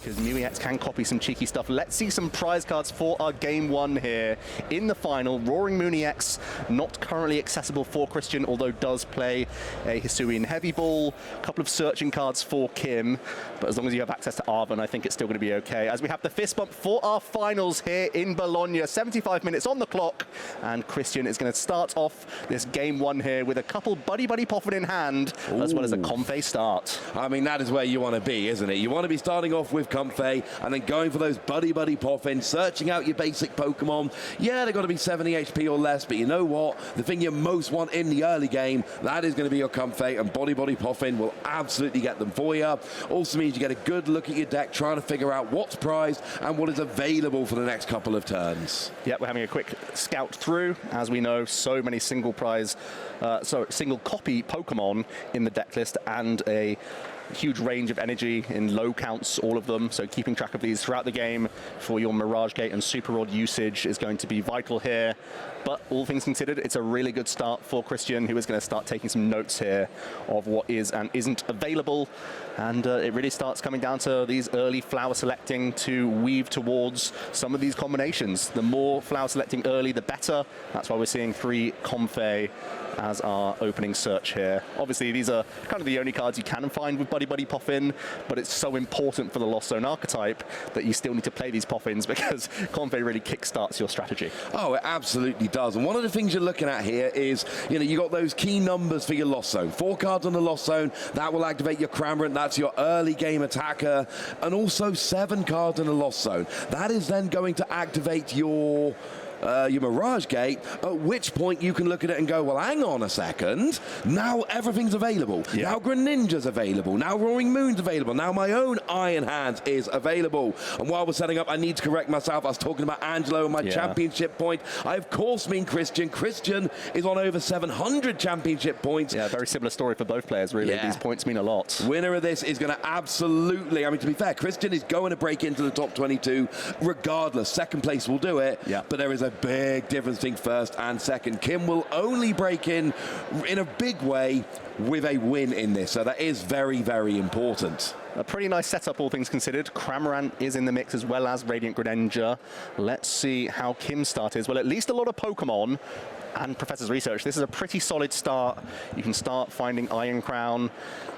because Muex can copy some cheeky stuff. Let's see some prize cards for our game one here in the final. Roaring Moon EX, not currently accessible for Kristian, although does play a Hisuian Heavy Ball. A couple of searching cards for Kim, but as long as you have access to Arven, I think it's still going to be okay. As we have the fist bump for our finals here in Bologna, 75 minutes on the clock, and Kristian is going to start off this game one here with a couple Buddy Poffin in hand, as well as a Comfey start. I mean, that is where you want to be, isn't it? You want to be starting off with Comfey and then going for those Buddy Poffin, searching out your basic Pokemon. Yeah, they've got to be 70 HP or less, but you know what? The thing you most want in the early game, that is going to be your Comfey, and Buddy Poffin will absolutely get them for you. Also means you get a good look at your deck, trying to figure out what's prized and what is available for the next couple of turns. Yeah, we're having a quick scout through. As we know, so many single copy Pokemon in the deck list, and a huge range of energy in low counts, all of them. So keeping track of these throughout the game for your Mirage Gate and Super Rod usage is going to be vital here. But all things considered, it's a really good start for Kristian, who is going to start taking some notes here of what is and isn't available. And it really starts coming down to these early flower selecting to weave towards some of these combinations. The more flower selecting early, the better. That's why we're seeing 3 Comfey as our opening search here. Obviously, these are kind of the only cards you can find with Buddy Poffin, but it's so important for the Lost Zone archetype that you still need to play these Poffins, because Comfey really kickstarts your strategy. Oh, it absolutely does. And one of the things you're looking at here is, you got those key numbers for your Lost Zone. 4 cards on the Lost Zone, that will activate your Cramorant, that's your early game attacker, and also 7 cards in the Lost Zone. That is then going to activate your Mirage Gate, at which point you can look at it and go, well, hang on a second, now everything's available. Yeah. Now Greninja's available. Now Roaring Moon's available. Now my own Iron Hands is available. And while we're setting up, I need to correct myself. I was talking about Angelo and my championship point. I, of course, mean Kristian. Kristian is on over 700 championship points. Yeah, very similar story for both players, really. Yeah. These points mean a lot. Winner of this is going to absolutely, I mean, to be fair, Kristian is going to break into the top 22 regardless. Second place will do it, but there is a big difference between first and second. Kim will only break in a big way with a win in this, so that is very, very important. A pretty nice setup, all things considered. Cramorant is in the mix, as well as Radiant Greninja. Let's see how Kim's start is. Well, at least a lot of Pokemon and Professor's Research. This is a pretty solid start. You can start finding Iron Crown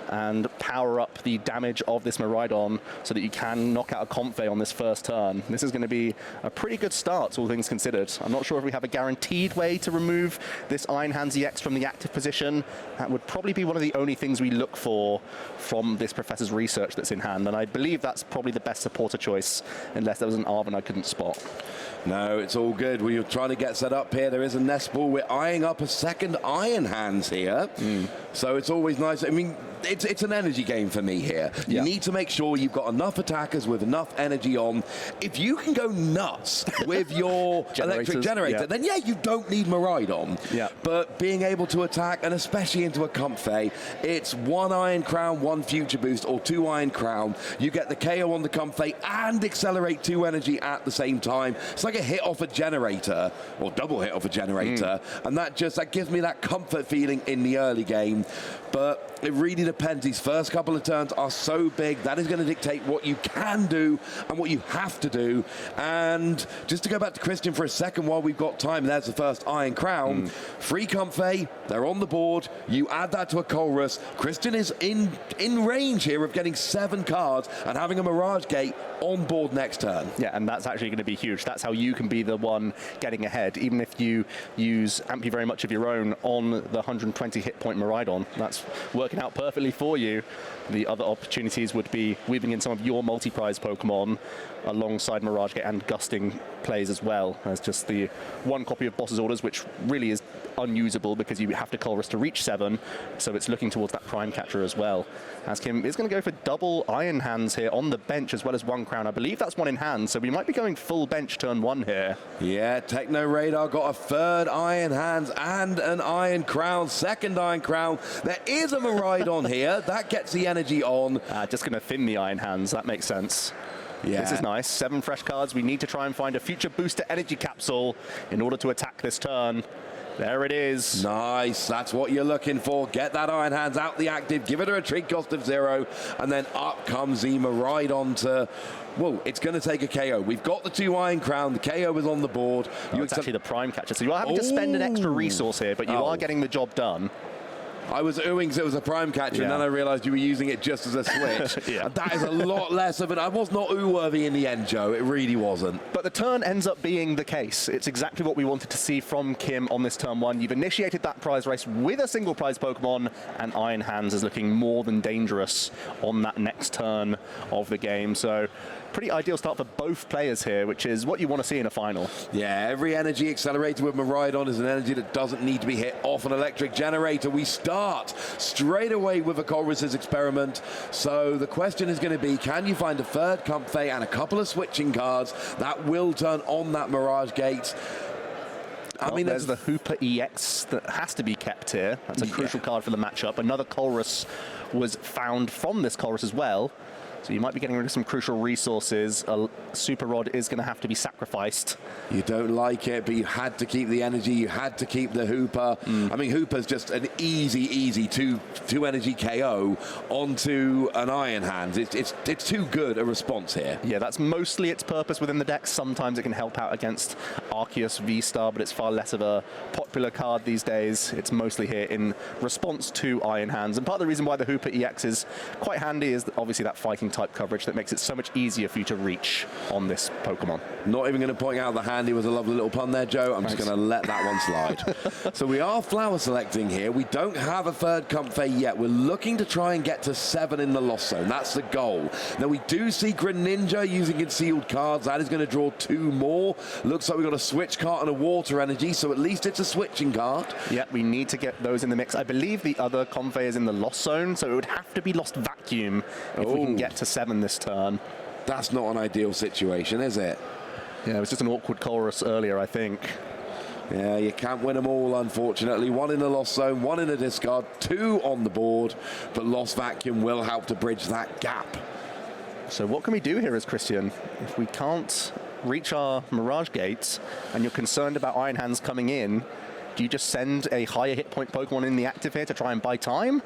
and power up the damage of this Miraidon so that you can knock out a Comfey on this first turn. This is going to be a pretty good start, all things considered. I'm not sure if we have a guaranteed way to remove this Iron Hands EX from the active position. That would probably be one of the only things we look for from this Professor's Research that's in hand, and I believe that's probably the best supporter choice, unless there was an Arven I couldn't spot. No, it's all good. We were trying to get set up here. There is a nest ball. We're eyeing up a second Iron Hands here. So it's always nice. I mean, it's an energy game for me here. You need to make sure you've got enough attackers with enough energy on. If you can go nuts with your electric generator, then yeah, you don't need Miraidon. But being able to attack, and especially into a Comfey, it's 1 Iron Crown, 1 Future Boost, or 2 Iron Crown. You get the KO on the Comfey and accelerate 2 energy at the same time. It's like a hit off a generator, or double hit off a generator, and that gives me that comfort feeling in the early game. But it really depends. These first couple of turns are so big. That is going to dictate what you can do and what you have to do. And just to go back to Kristian for a second while we've got time, there's the first Iron Crown. 3 Comfey, they're on the board. You add that to a Colrus. Kristian is in range here of getting 7 cards and having a Mirage Gate on board next turn. Yeah, and that's actually going to be huge. That's how you can be the one getting ahead, even if you use Ampy very much of your own on the 120 hit point Miraidon. That's working out perfectly for you. The other opportunities would be weaving in some of your multi-prize Pokemon alongside Mirage Gate and Gusting plays as well. There's just the 1 copy of Boss's Orders, which really is unusable because you have to Colress to reach 7, so it's looking towards that Prime Catcher as well. As Kim is going to go for double Iron Hands here on the bench, as well as 1 Crown. I believe that's 1 in hand, so we might be going full bench turn 1 here. Yeah, Techno Radar got a 3rd Iron Hands and an Iron Crown, 2nd Iron Crown. There is a Miraidon here. That gets the energy on. Just going to thin the Iron Hands. That makes sense. Yeah. This is nice. 7 fresh cards. We need to try and find a Future Booster Energy Capsule in order to attack this turn. There it is. Nice. That's what you're looking for. Get that Iron Hands out the active. Give it a retreat cost of 0. And then up comes the Miraidon to... Well, it's going to take a KO. We've got the 2 Iron Crown. The KO is on the board. It's actually the Prime Catcher. So you are having to spend an extra resource here, but you are getting the job done. I was oohing because it was a Prime Catcher, and then I realized you were using it just as a switch. And that is a lot less of it. I was not ooh-worthy in the end, Joe. It really wasn't. But the turn ends up being the case. It's exactly what we wanted to see from Kim on this turn 1. You've initiated that prize race with a single prize Pokemon, and Iron Hands is looking more than dangerous on that next turn of the game. So pretty ideal start for both players here, which is what you want to see in a final. Yeah, every energy accelerator with Miraidon is an energy that doesn't need to be hit off an electric generator. We start straight away with a Colress's Experiment. So the question is going to be, can you find a third Comfey and a couple of switching cards that will turn on that Mirage Gate? I mean, there's the Hooper EX that has to be kept here. That's a crucial card for the matchup. Another Colress was found from this Colress as well. So you might be getting rid of some crucial resources. A Super Rod is going to have to be sacrificed. You don't like it, but you had to keep the energy. You had to keep the Hooper. I mean, Hooper's just an easy two energy KO onto an Iron Hands. It's too good a response here. Yeah, that's mostly its purpose within the deck. Sometimes it can help out against Arceus V-Star, but it's far less of a popular card these days. It's mostly here in response to Iron Hands. And part of the reason why the Hooper EX is quite handy is obviously that fighting type coverage that makes it so much easier for you to reach on this Pokemon. Not even going to point out the handy was a lovely little pun there, Joe. I'm just going to let that one slide. So we are flower selecting here. We don't have a third Comfey yet. We're looking to try and get to 7 in the Lost Zone. That's the goal. Now we do see Greninja using concealed cards. That is going to draw 2 more. Looks like we've got a switch card and a water energy, so at least it's a switching card. Yeah, we need to get those in the mix. I believe the other Comfey is in the Lost Zone, so it would have to be Lost Vacuum if we can get to 7 this turn. That's not an ideal situation, is it? Yeah, it was just an awkward chorus earlier, I think. Yeah, you can't win them all, unfortunately. 1 in the Lost Zone, 1 in the discard, 2 on the board, but Lost Vacuum will help to bridge that gap. So what can we do here as Kristian? If we can't reach our Mirage Gates and you're concerned about Iron Hands coming in, do you just send a higher hit point Pokemon in the active here to try and buy time?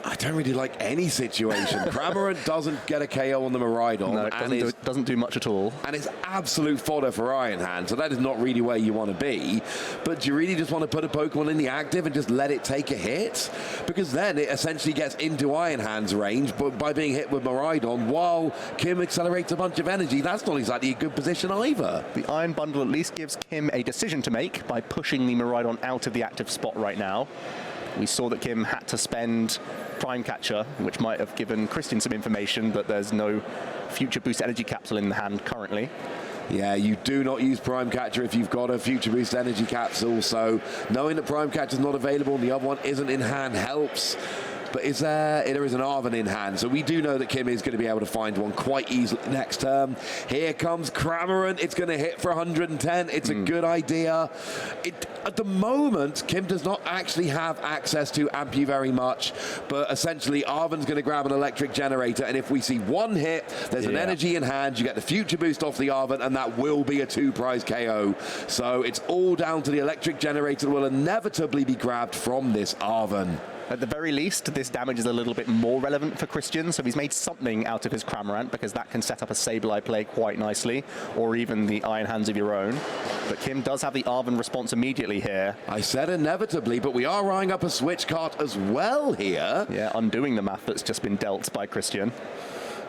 I don't really like any situation. Cramorant doesn't get a KO on the Miraidon. No, it doesn't do much at all. And it's absolute fodder for Iron Hand, so that is not really where you want to be. But do you really just want to put a Pokemon in the active and just let it take a hit? Because then it essentially gets into Iron Hand's range but by being hit with Miraidon while Kim accelerates a bunch of energy. That's not exactly a good position either. The Iron Bundle at least gives Kim a decision to make by pushing the Miraidon out of the active spot right now. We saw that Kim had to spend Prime Catcher, which might have given Kristian some information, but there's no Future Boost Energy Capsule in the hand currently. Yeah, you do not use Prime Catcher if you've got a Future Boost Energy Capsule, so knowing that Prime Catcher is not available and the other one isn't in hand helps. But there is an Arven in hand, so we do know that Kim is going to be able to find one quite easily next turn. Here comes Cramorant. It's going to hit for 110. It's a good idea. At the moment, Kim does not actually have access to Ampu very much, but essentially Arven's going to grab an electric generator, and if we see one hit, there's an energy in hand, you get the Future Boost off the Arven, and that will be a 2-prize KO. So it's all down to the electric generator that will inevitably be grabbed from this Arven. At the very least, this damage is a little bit more relevant for Kristian, so he's made something out of his Cramorant, because that can set up a Sableye play quite nicely, or even the Iron Hands of your own. But Kim does have the Arven response immediately here. I said inevitably, but we are eyeing up a switch card as well here. Yeah, undoing the math that's just been dealt by Kristian.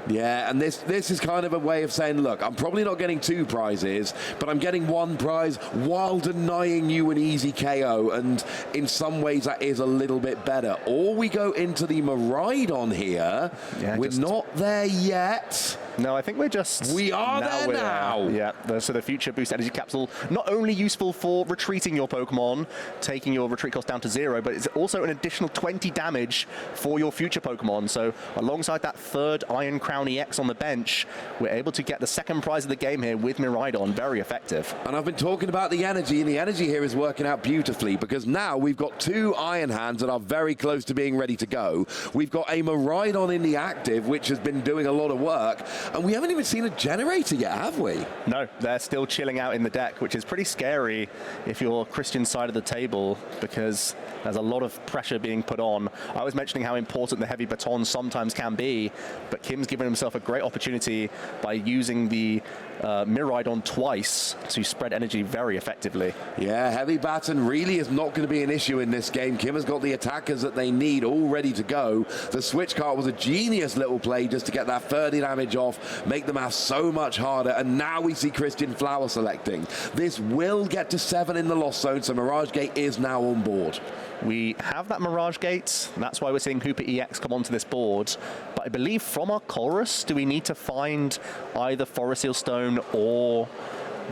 Yeah, and this is kind of a way of saying, look, I'm probably not getting 2 prizes, but I'm getting 1 prize while denying you an easy KO, and in some ways that is a little bit better. Or we go into the Miraidon here. Yeah, we're not there yet. No, I think we're just... We are there now. Yeah, so the Future Boost Energy Capsule, not only useful for retreating your Pokemon, taking your retreat cost down to 0, but it's also an additional 20 damage for your future Pokemon. So alongside that third Iron Crown EX on the bench, we're able to get the second prize of the game here with Miraidon. Very effective. And I've been talking about the energy, and the energy here is working out beautifully, because now we've got 2 Iron Hands that are very close to being ready to go. We've got a Miraidon in the active, which has been doing a lot of work, And we haven't even seen a generator yet, have we? No, they're still chilling out in the deck, which is pretty scary if you're Kristian's side of the table, because there's a lot of pressure being put on. I was mentioning how important the heavy baton sometimes can be, but Kim's given himself a great opportunity by using the Miraidon twice to spread energy very effectively. Yeah, heavy baton really is not going to be an issue in this game. Kim has got the attackers that they need all ready to go. The switch card was a genius little play just to get that 30 damage off, make the math so much harder, and now we see Kristian flower selecting. This will get to 7 in the lost zone, so Mirage Gate is now on board. We have that Mirage Gate. That's why we're seeing Hooper EX come onto this board. But I believe from our chorus, do we need to find either Forest Seal Stone or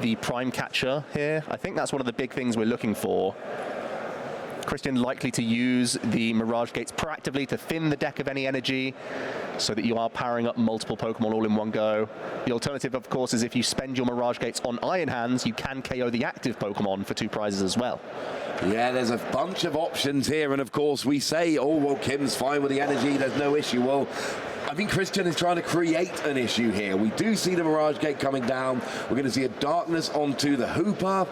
the Prime Catcher here? I think that's one of the big things we're looking for. Kristian likely to use the Mirage Gates proactively to thin the deck of any energy so that you are powering up multiple Pokemon all in one go. The alternative, of course, is if you spend your Mirage Gates on Iron Hands, you can KO the active Pokemon for 2 prizes as well. Yeah, there's a bunch of options here, and of course we say, oh, well, Kim's fine with the energy, there's no issue. Well, I think Kristian is trying to create an issue here. We do see the Mirage Gate coming down. We're going to see a darkness onto the Hooper,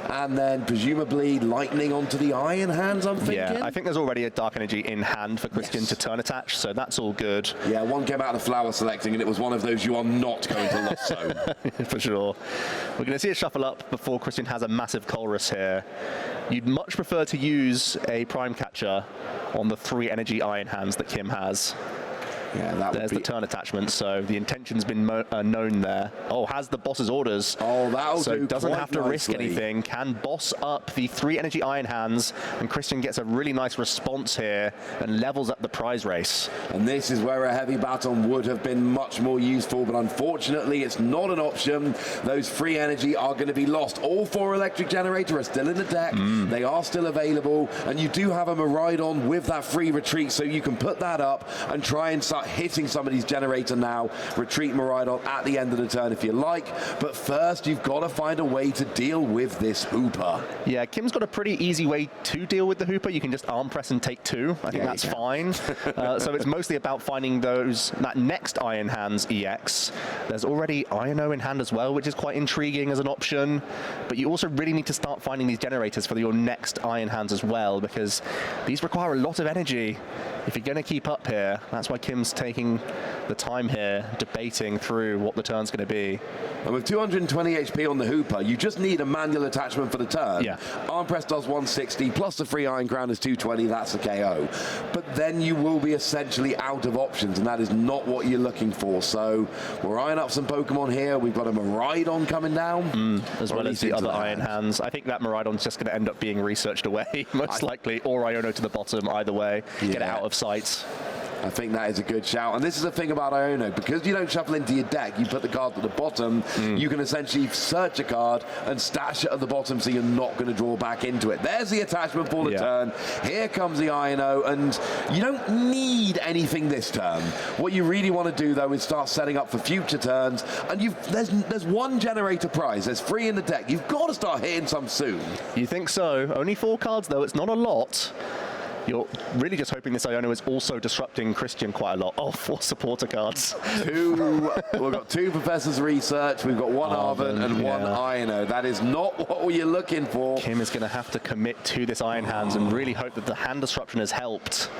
and then presumably lightning onto the Iron Hands, I'm thinking. Yeah, I think there's already a dark energy in hand for Kristian to turn attach, so that's all good. Yeah, one came out of the flower selecting, and it was one of those you are not going to lost zone. For sure. We're going to see a shuffle up before Kristian has a massive Colress here. You'd much prefer to use a Prime Catcher on the 3 energy Iron Hands that Kim has. Yeah, that There's the turn attachment, so the intention's been known there. Oh, has the boss's orders. Oh, that'll so do doesn't have to nicely. risk anything. Can boss up the 3 energy Iron Hands, and Kristian gets a really nice response here and levels up the prize race. And this is where a heavy baton would have been much more useful, but unfortunately it's not an option. Those free energy are going to be lost. All 4 electric generator are still in the deck. They are still available, and you do have a Miraidon with that free retreat, so you can put that up and try and start hitting somebody's generator now. Retreat Miraidon at the end of the turn if you like, but first you've got to find a way to deal with this Hooper. Yeah, Kim's got a pretty easy way to deal with the Hooper. You can just arm press and take 2. I think that's fine. So it's mostly about finding that next Iron Hands EX. There's already Iono in hand as well, which is quite intriguing as an option, but you also really need to start finding these generators for your next Iron Hands as well, because these require a lot of energy if you're going to keep up here. That's why Kim's taking the time here, debating through what the turn's going to be. And with 220 HP on the Hooper, you just need a manual attachment for the turn. Yeah. Arm press does 160, plus the free Iron Crown is 220, that's a KO. But then you will be essentially out of options, and that is not what you're looking for. So we're eyeing up some Pokemon here. We've got a Miraidon coming down. As well as the other Iron Hands. I think that Miraidon's just going to end up being researched away, most likely, or Iono to the bottom, either way. Get it out of sight. I think that is a good shout. And this is the thing about Iono. Because you don't shuffle into your deck, you put the card at the bottom, you can essentially search a card and stash it at the bottom so you're not going to draw back into it. There's the attachment for the turn. Here comes the Iono, and you don't need anything this turn. What you really want to do, though, is start setting up for future turns. And there's 1 generator prize. There's 3 in the deck. You've got to start hitting some soon. You think so? Only 4 cards, though. It's not a lot. You're really just hoping this Iono is also disrupting Kristian quite a lot. Oh, 4 supporter cards. We've got 2 Professor's Research, we've got 1 Arven and 1 Iono. That is not what you're looking for. Kim is going to have to commit to this Iron Hands and really hope that the hand disruption has helped.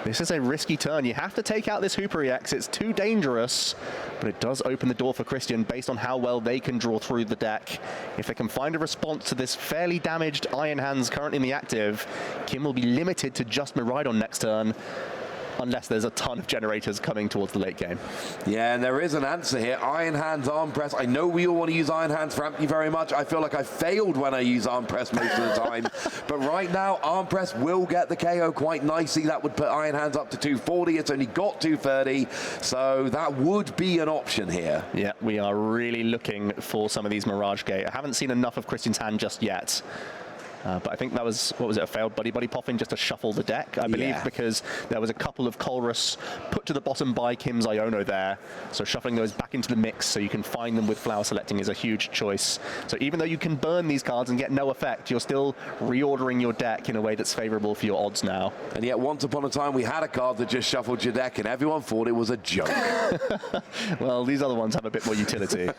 This is a risky turn. You have to take out this Hooper EX. It's too dangerous, but it does open the door for Kristian based on how well they can draw through the deck. If they can find a response to this fairly damaged Iron Hands currently in the active, Kim will be limited to just Miraidon next turn, unless there's a ton of generators coming towards the late game. Yeah, and there is an answer here. Iron Hands, Arm Press. I know we all want to use Iron Hands for Ampy very much. I feel like I failed when I use Arm Press most of the time. But right now, Arm Press will get the KO quite nicely. That would put Iron Hands up to 240. It's only got 230. So that would be an option here. Yeah, we are really looking for some of these Mirage Gate. I haven't seen enough of Kristian's hand just yet. But I think that was, what was it, a failed Buddy Buddy Poffin just to shuffle the deck, I believe, because there was a couple of Colrus put to the bottom by Kim's Iono there. So shuffling those back into the mix so you can find them with flower selecting is a huge choice. So even though you can burn these cards and get no effect, you're still reordering your deck in a way that's favorable for your odds now. And yet once upon a time we had a card that just shuffled your deck and everyone thought it was a joke. Well, these other ones have a bit more utility.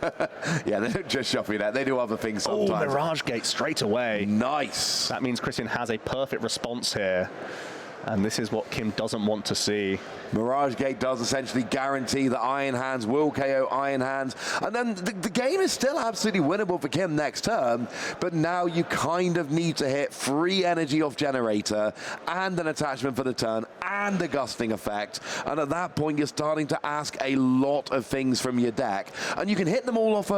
Yeah, they don't just shuffle your deck, they do other things sometimes. Oh, Mirage Gate straight away. Nice. That means Kristian has a perfect response here. And this is what Kim doesn't want to see. Mirage Gate does essentially guarantee that Iron Hands will KO Iron Hands. And then the game is still absolutely winnable for Kim next turn. But now you kind of need to hit free energy off Generator and an attachment for the turn and a gusting effect. And at that point, you're starting to ask a lot of things from your deck. And you can hit them all off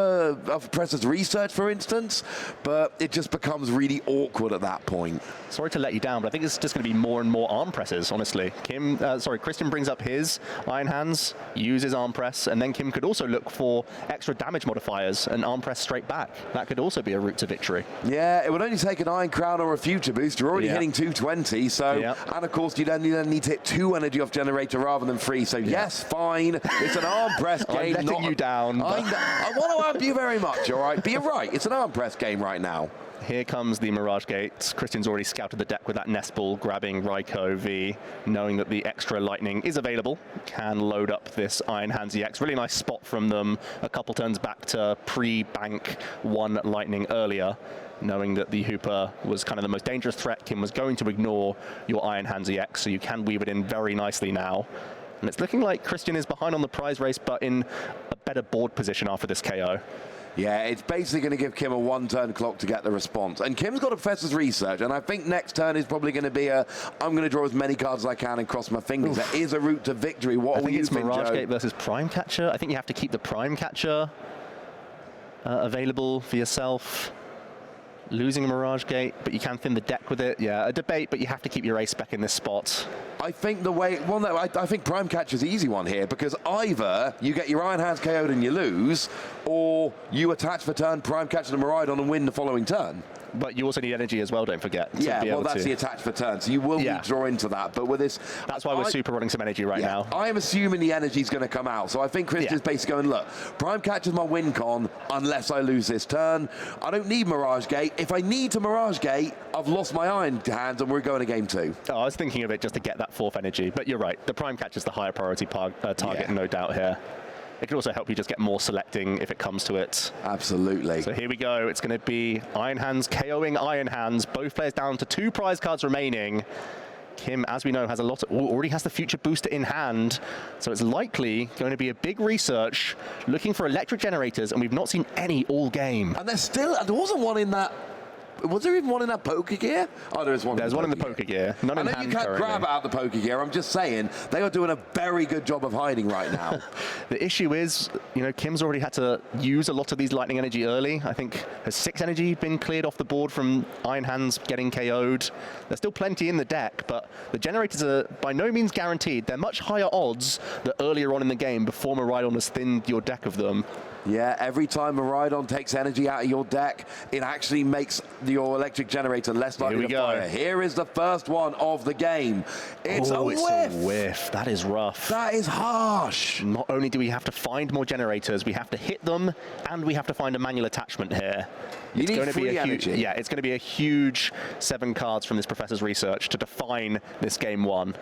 Professor's Research, for instance. But it just becomes really awkward at that point. Sorry to let you down, but I think it's just going to be more and more arm presses, honestly. Kristian brings up his Iron Hands, uses arm press, and then Kim could also look for extra damage modifiers and arm press straight back. That could also be a route to victory. Yeah, it would only take an Iron Crown or a Future Boost. You're already hitting 220, so, and of course you then need to hit 2 energy off Generator rather than 3. So yes, fine, it's an arm press game. I'm letting you down. I want to amp you very much, all right? But you're right, it's an arm press game right now. Here comes the Mirage Gate. Kristian's already scouted the deck with that Nest Ball, grabbing Raikou V, knowing that the extra lightning is available. Can load up this Iron Hands EX. Really nice spot from them. A couple turns back to pre-bank 1 lightning earlier, knowing that the Hooper was kind of the most dangerous threat. Kim was going to ignore your Iron Hands EX, so you can weave it in very nicely now. And it's looking like Kristian is behind on the prize race, but in a better board position after this KO. Yeah, it's basically going to give Kim a 1-turn clock to get the response. And Kim's got a Professor's Research, and I think next turn is probably going to be I'm going to draw as many cards as I can and cross my fingers. That is a route to victory. What will you think, Mirage Joe? Gate versus Prime Catcher. I think you have to keep the Prime Catcher available for yourself. Losing a Mirage Gate, but you can thin the deck with it. Yeah, a debate, but you have to keep your ace back in this spot. I think the way, well, no, I think Prime Catcher's the easy one here, because either you get your Iron Hands KO'd and you lose, or you attach for turn, Prime Catcher to Miraidon and win the following turn. But you also need energy as well, don't forget. Yeah, well, that's the attach for turn, so you will need to draw into that. But with this... That's why we're super running some energy right now. I am assuming the energy's going to come out. So I think Kristian's basically going, look, Prime Catcher's my win con unless I lose this turn. I don't need Mirage Gate. If I need to Mirage Gate, I've lost my Iron Hands and we're going to game 2. Oh, I was thinking of it just to get that 4th energy. But you're right. The Prime Catcher's the higher priority target, no doubt here. It could also help you just get more selecting if it comes to it. Absolutely. So here we go. It's going to be Iron Hands KOing Iron Hands. Both players down to 2 prize cards remaining. Kim, as we know, has a lot of, already has the Future Booster in hand. So it's likely going to be a big research looking for electric generators, and we've not seen any all game. And there wasn't one in that. Was there even one in that Poker Gear? Oh, there is one. There's one in the Poker Gear. None in hand. I know you can't grab out the Poker Gear. I'm just saying they are doing a very good job of hiding right now. The issue is, you know, Kim's already had to use a lot of these lightning energy early. I think has 6 energy been cleared off the board from Iron Hands getting KO'd. There's still plenty in the deck, but the generators are by no means guaranteed. They're much higher odds that earlier on in the game, before Miraidon has thinned your deck of them. Yeah, every time Miraidon takes energy out of your deck, it actually makes your electric generator less likely to fire. Here is the first one of the game. It's a whiff. It's a whiff. That is rough. That is harsh. Not only do we have to find more generators, we have to hit them, and we have to find a manual attachment here. You need free energy. Yeah, it's going to be a huge 7 cards from this Professor's Research to define this game 1.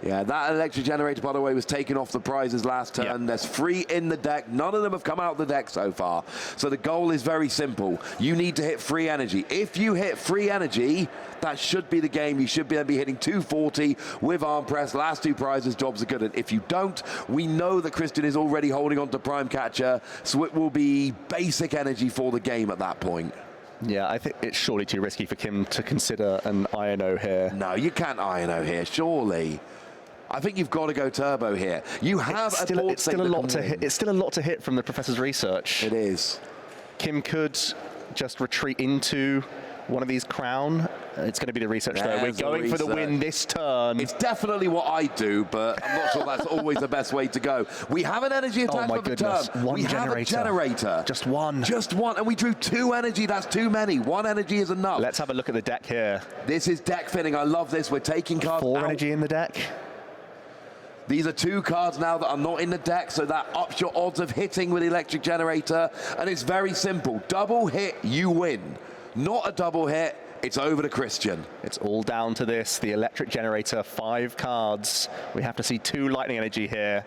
Yeah, that electric generator, by the way, was taken off the prizes last turn. Yep. There's 3 in the deck. None of them have come out of the deck so far. So the goal is very simple. You need to hit free energy. If you hit free energy, that should be the game. You should be hitting 240 with arm press. Last 2 prizes, jobs are good. And if you don't, we know that Kristian is already holding on to Prime Catcher, so it will be basic energy for the game at that point. Yeah, I think it's surely too risky for Kim to consider an Iono here. No, you can't Iono here, surely. I think you've got to go turbo here. You have a board state that can win. It's still a lot to hit from the Professor's Research. It is. Kim could just retreat into one of these crown. It's going to be the research, though. We're going for the win this turn. It's definitely what I do, but I'm not sure that's always the best way to go. We have an energy attachment for turn. One we generator. have a generator. Just one. Just one, and we drew 2 energy. That's too many. 1 energy is enough. Let's have a look at the deck here. This is deck fitting. I love this. We're taking cards 4 out. energy in the deck. These are 2 cards now that are not in the deck, so that ups your odds of hitting with Electric Generator. And it's very simple. Double hit, you win. Not a double hit, it's over to Kristian. It's all down to this, the Electric Generator, 5 cards. We have to see 2 lightning energy here.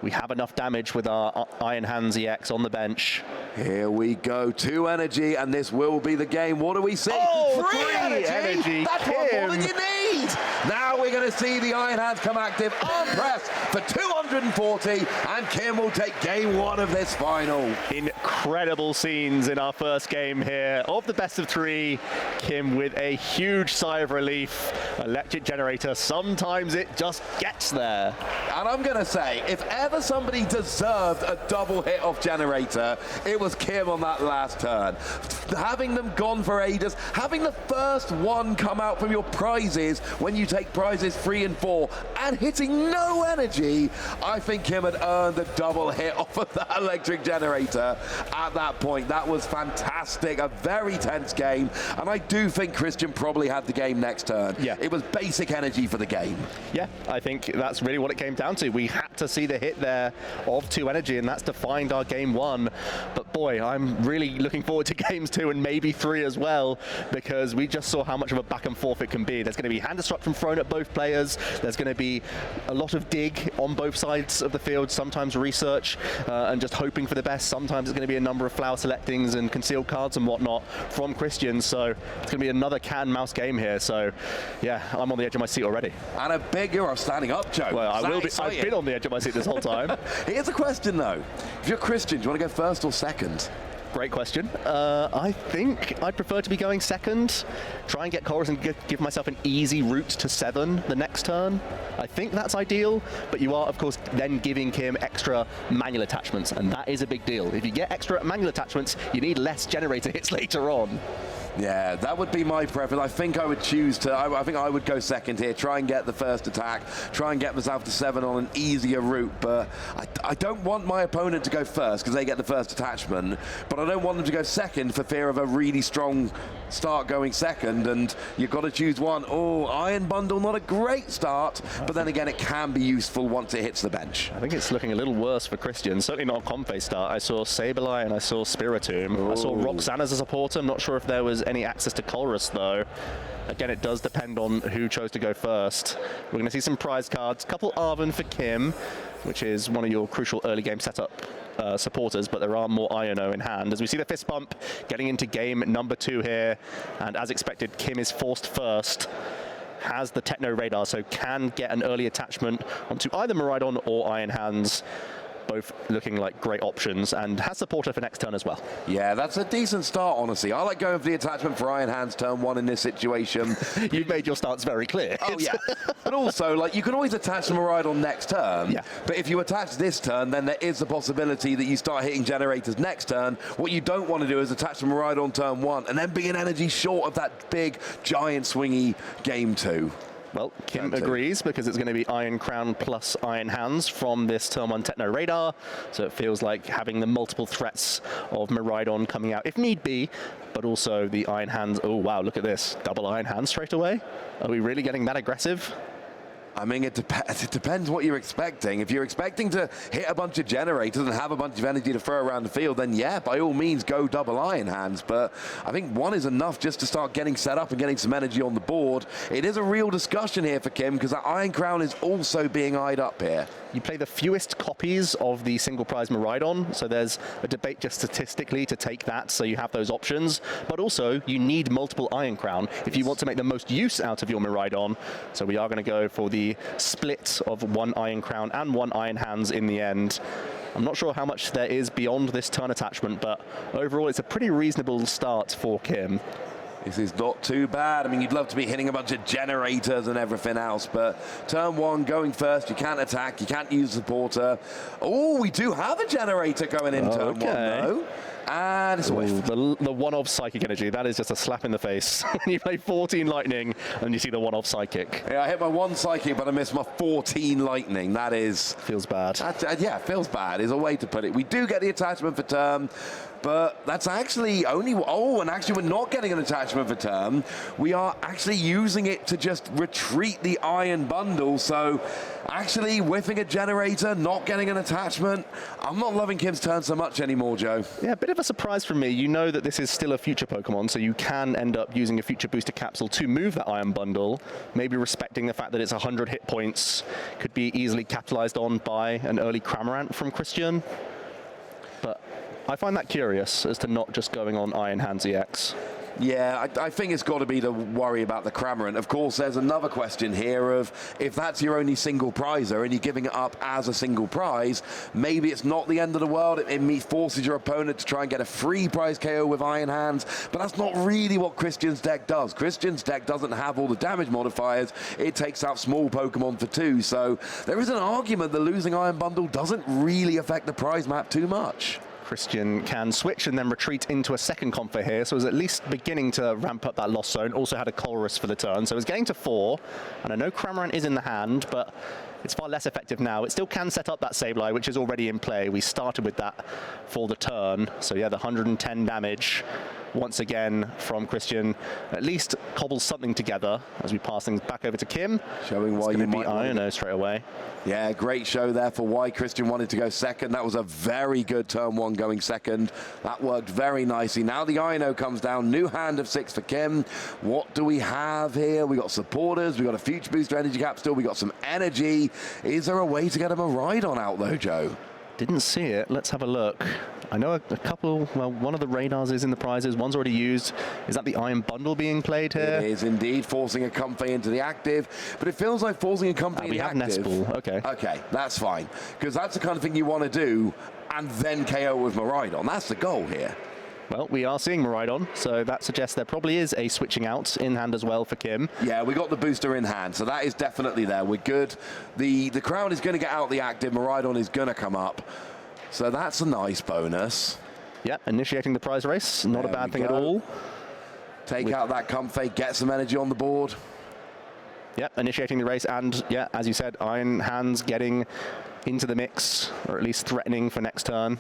We have enough damage with our Iron Hands EX on the bench. Here we go, 2 energy, and this will be the game. What do we see? Oh, 3 energy. That's what more than you need. Now we're going to see the Iron Hands come active on press for 240, and Kim will take game 1 of this final. Incredible scenes in our first game here of the best of 3. Kim with a huge sigh of relief. Electric Generator, sometimes it just gets there. And I'm going to say, if ever somebody deserved a double hit off Generator, it was Kim on that last turn. Having them gone for ages, having the first one come out from your prizes when you take prizes 3 and 4, and hitting no energy, I think Kim had earned a double hit off of that Electric Generator at that point. That was fantastic, a very tense game, and I do think Kristian probably had the game next turn. Yeah. It was basic energy for the game. Yeah, I think that's really what it came down to. We had to see the hit there of 2 energy, and that's defined our game 1. But boy, I'm really looking forward to games 2 and maybe 3 as well, because we just saw how much of a back and forth it can be. There's going to be hand destruction thrown at both players. There's going to be a lot of dig on both sides of the field, sometimes research and just hoping for the best. Sometimes it's going to be a number of flower selectings and concealed cards and whatnot from Kristian. So it's going to be another cat and mouse game here. So yeah, I'm on the edge of my seat already. And a big, you're standing up, Joe. Well, I will be. I've been on the edge of my seat this whole time. Here's a question, though. If you're Kristian, do you want to go first or second? Great question. I think I'd prefer to be going second. Try and get Chorus and give myself an easy route to 7 the next turn. I think that's ideal, but you are, of course, then giving Kim extra manual attachments, and that is a big deal. If you get extra manual attachments, you need less generator hits later on. Yeah, that would be my preference. I think I would choose to, I think I would go second here, try and get the first attack, try and get myself to 7 on an easier route, but I don't want my opponent to go first because they get the first attachment, but I don't want them to go second for fear of a really strong start going second, and you've got to choose one. Oh, Iron Bundle, not a great start, but then again, it can be useful once it hits the bench. I think it's looking a little worse for Kristian. Certainly not a Comfey start. I saw Sableye and I saw Spiritomb. Ooh. I saw Roxanne as a supporter. I'm not sure if there was any access to Colrus, though. Again, it does depend on who chose to go first. We're going to see some prize cards. Couple Arven for Kim, which is one of your crucial early game setup supporters, but there are more Iono in hand. As we see the fist pump getting into game number 2 here, and as expected, Kim is forced first. Has the Techno Radar, so can get an early attachment onto either Miraidon or Iron Hands. Both looking like great options, and has supporter for next turn as well. Yeah, that's a decent start, honestly. I like going for the attachment for Iron Hands turn 1 in this situation. You've made your stance very clear. Oh, yeah. But also, like, you can always attach the Miraidon next turn. Yeah. But if you attach this turn, then there is the possibility that you start hitting generators next turn. What you don't want to do is attach the Miraidon turn 1 and then be an energy short of that big, giant, swingy game 2. Well, Kim agrees, because it's going to be Iron Crown plus Iron Hands from this turn 1 Techno Radar. So it feels like having the multiple threats of Miraidon coming out if need be, but also the Iron Hands. Oh, wow, look at this. Double Iron Hands straight away. Are we really getting that aggressive? I mean, it depends what you're expecting. If you're expecting to hit a bunch of generators and have a bunch of energy to throw around the field, then yeah, by all means, go double Iron Hands. But I think 1 is enough just to start getting set up and getting some energy on the board. It is a real discussion here for Kim, because that Iron Crown is also being eyed up here. You play the fewest copies of the single prize Miraidon, so there's a debate just statistically to take that, so you have those options. But also, you need multiple Iron Crown if you want to make the most use out of your Miraidon. So we are going to go for the split of 1 Iron Crown and 1 Iron Hands in the end. I'm not sure how much there is beyond this turn attachment, but overall it's a pretty reasonable start for Kim. This is not too bad. I mean, you'd love to be hitting a bunch of generators and everything else, but turn 1 going first, you can't attack, you can't use supporter. Oh, we do have a generator going in turn 1, though. And it's a whiff. The one-off Psychic Energy, that is just a slap in the face. When you play 14 Lightning and you see the one-off Psychic. Yeah, I hit my 1 Psychic, but I missed my 14 Lightning. That is... Feels bad. Yeah, feels bad is a way to put it. We do get the attachment for turn, but that's actually only... Oh, and actually we're not getting an attachment for turn. We are actually using it to just retreat the Iron Bundle, so actually whiffing a generator, not getting an attachment. I'm not loving Kim's turn so much anymore, Joe. Yeah, a bit of a surprise from me. You know that this is still a future Pokemon, so you can end up using a future booster capsule to move that Iron Bundle, maybe respecting the fact that it's 100 hit points, could be easily capitalized on by an early Cramorant from Kristian. But I find that curious as to not just going on Iron Hands EX. Yeah, I think it's got to be the worry about the Cramorant. Of course, there's another question here of if that's your only single prizer and you're giving it up as a single prize, maybe it's not the end of the world. It forces your opponent to try and get a free prize KO with Iron Hands, but that's not really what Kristian's deck does. Kristian's deck doesn't have all the damage modifiers. It takes out small Pokemon for 2, so there is an argument that losing Iron Bundle doesn't really affect the prize map too much. Kristian can switch and then retreat into a second Comfort here, so is at least beginning to ramp up that Lost Zone. Also had a Colress for the turn, so it's getting to 4. And I know Cramorant is in the hand, but it's far less effective now. It still can set up that Sableye, which is already in play. We started with that for the turn. So yeah, the 110 damage once again from Kristian. At least cobbles something together as we pass things back over to Kim. Showing why you might Iono straight away. Yeah, great show there for why Kristian wanted to go second. That was a very good turn 1 going second. That worked very nicely. Now the Iono comes down. New hand of 6 for Kim. What do we have here? We got supporters. We got a future booster energy capsule. We got some energy. Is there a way to get him a Rhydon out though, Joe? Didn't see it. Let's have a look. I know a couple, well, one of the radars is in the prizes. One's already used. Is that the Iron Bundle being played here? It is indeed, forcing a Comfey into the active. But it feels like forcing a Comfey into the active. We have Nespal, okay. Okay, that's fine. Because that's the kind of thing you want to do and then KO with Miraidon. That's the goal here. Well, we are seeing Miraidon, so that suggests there probably is a switching out in hand as well for Kim. Yeah, we got the booster in hand, so that is definitely there. We're good. The Crown is going to get out the active. Miraidon is going to come up. So that's a nice bonus. Yeah, initiating the prize race, not a bad thing at all. Take out that Comfey, get some energy on the board. Yeah, initiating the race, and yeah, as you said, Iron Hands getting into the mix, or at least threatening for next turn.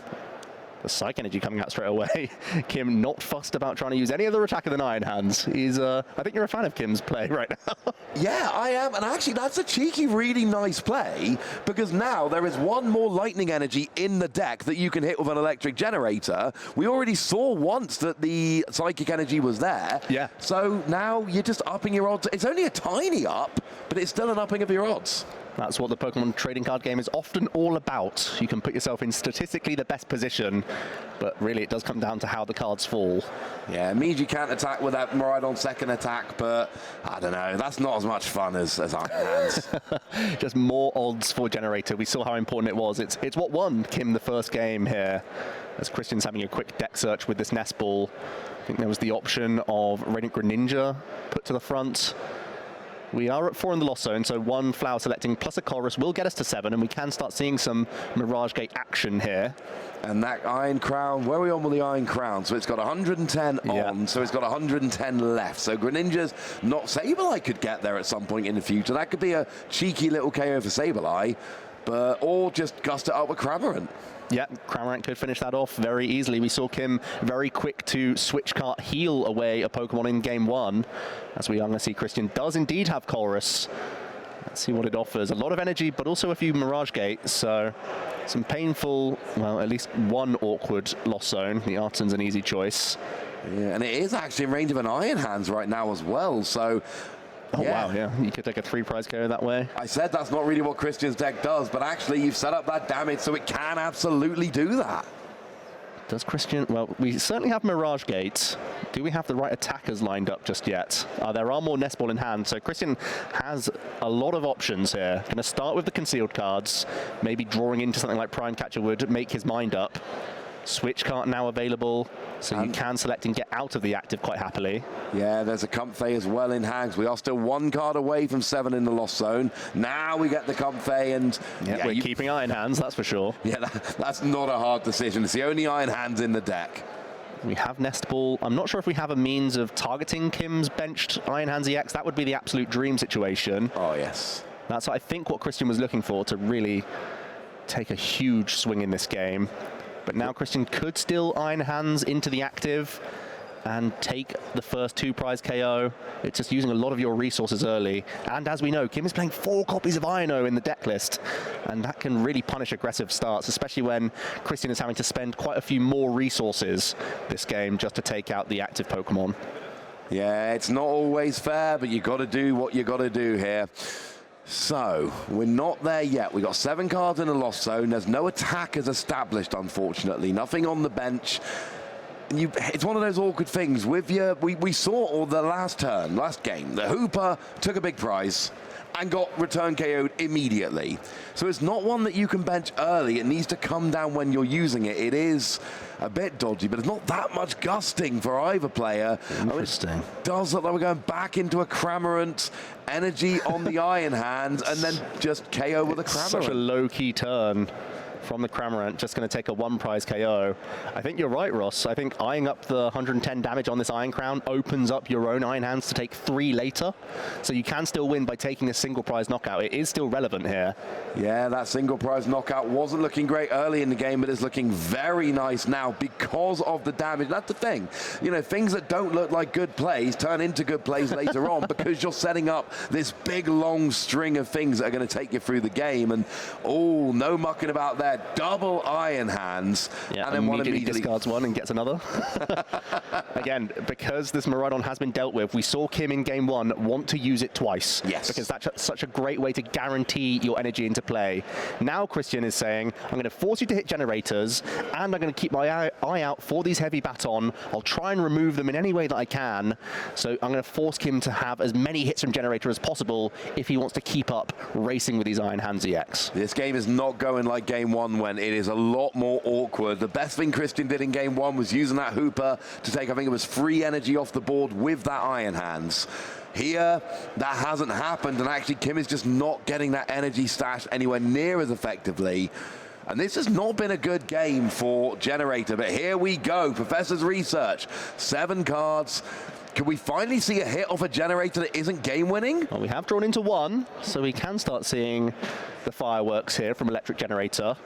The Psych Energy coming out straight away. Kim not fussed about trying to use any other attacker than Iron Hands. He's, I think you're a fan of Kim's play right now. Yeah, I am. And actually, that's a cheeky, really nice play, because now there is one more Lightning Energy in the deck that you can hit with an Electric Generator. We already saw once that the Psychic Energy was there. Yeah. So now you're just upping your odds. It's only a tiny up, but it's still an upping of your odds. That's what the Pokemon trading card game is often all about. You can put yourself in statistically the best position, but really it does come down to how the cards fall. Yeah, it means you can't attack with that Miraidon second attack, but I don't know, that's not as much fun as Iron Hands. Just more odds for Generator. We saw how important it was. It's what won Kim the first game here, as Kristian's having a quick deck search with this Nest Ball. I think there was the option of Radiant Greninja put to the front. We are at 4 in the Lost Zone, so 1 Flower Selecting plus a Chorus will get us to 7, and we can start seeing some Mirage Gate action here. And that Iron Crown, where are we on with the Iron Crown? So it's got 110 on, so it's got 110 left. So Greninja's not... Sableye could get there at some point in the future. That could be a cheeky little KO for Sableye, but or just gust it up with Cramorant. Yeah, Cramorant could finish that off very easily. We saw Kim very quick to switch cart heal away a Pokemon in game 1. As we are going to see, Kristian does indeed have Colress. Let's see what it offers. A lot of energy, but also a few Mirage Gates. So some painful, well, at least one awkward Lost Zone. The Artisan's an easy choice. Yeah, and it is actually in range of an Iron Hands right now as well. So... Oh, yeah. Wow, yeah. You could take a 3 prize KO that way. I said that's not really what Kristian's deck does, but actually you've set up that damage so it can absolutely do that. Does Kristian... Well, we certainly have Mirage Gate. Do we have the right attackers lined up just yet? There are more Nest Ball in hand, so Kristian has a lot of options here. Going to start with the concealed cards, maybe drawing into something like Prime Catcher would make his mind up. Switch card now available, so you can select and get out of the active quite happily. Yeah, there's a Comfey as well in hands. We are still 1 card away from 7 in the lost zone. Now we get the Comfey, and we're keeping Iron Hands, that's for sure. Yeah, that's not a hard decision. It's the only Iron Hands in the deck. We have Nest Ball. I'm not sure if we have a means of targeting Kim's benched Iron Hands EX. That would be the absolute dream situation. Oh, yes. That's, I think, what Kristian was looking for to really take a huge swing in this game. But now Kristian could still Iron Hands into the active and take the first 2 prize KO. It's just using a lot of your resources early. And as we know, Kim is playing 4 copies of Iron-O in the deck list. And that can really punish aggressive starts, especially when Kristian is having to spend quite a few more resources this game just to take out the active Pokemon. Yeah, it's not always fair, but you got to do what you got to do here. So, we're not there yet. We've got 7 cards in the lost zone. There's no attackers established, unfortunately. Nothing on the bench. It's one of those awkward things. With we saw the last game, the Hooper took a big prize and got return KO'd immediately. So it's not one that you can bench early. It needs to come down when you're using it. It is a bit dodgy, but it's not that much gusting for either player. Interesting. It does look like we're going back into a Cramorant, energy on the Iron Hands, and then just KO with a Cramorant. Such a low-key turn from the Cramorant, just going to take a 1 prize KO. I think you're right, Ross. I think eyeing up the 110 damage on this Iron Crown opens up your own Iron Hands to take 3 later. So you can still win by taking a single prize knockout. It is still relevant here. Yeah, that single prize knockout wasn't looking great early in the game, but is looking very nice now because of the damage. That's the thing. You know, things that don't look like good plays turn into good plays later on because you're setting up this big, long string of things that are going to take you through the game. And, oh, no mucking about there. Double Iron Hands, and then one immediately discards one and gets another. Again, because this Miraidon has been dealt with, we saw Kim in game 1 want to use it twice. Yes. Because that's such a great way to guarantee your energy into play. Now Kristian is saying, I'm going to force you to hit generators, and I'm going to keep my eye out for these heavy baton. I'll try and remove them in any way that I can. So I'm going to force Kim to have as many hits from generator as possible if he wants to keep up racing with his Iron Hands EX. This game is not going like game 1 when it is a lot more awkward. The best thing Kristian did in game 1 was using that Hooper to take, I think it was 3 energy off the board with that Iron Hands. Here, that hasn't happened, and actually Kim is just not getting that energy stashed anywhere near as effectively. And this has not been a good game for Generator, but here we go. Professor's Research, 7 cards. Can we finally see a hit off a Generator that isn't game-winning? Well, we have drawn into 1, so we can start seeing the fireworks here from Electric Generator.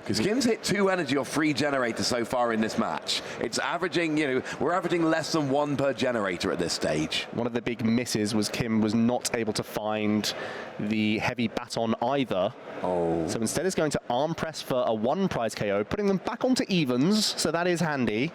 Because Kim's hit 2 energy off 3 generators so far in this match. It's averaging, we're averaging less than 1 per generator at this stage. One of the big misses was Kim was not able to find the heavy baton either. Oh. So instead it's going to arm press for a 1 prize KO, putting them back onto evens, so that is handy.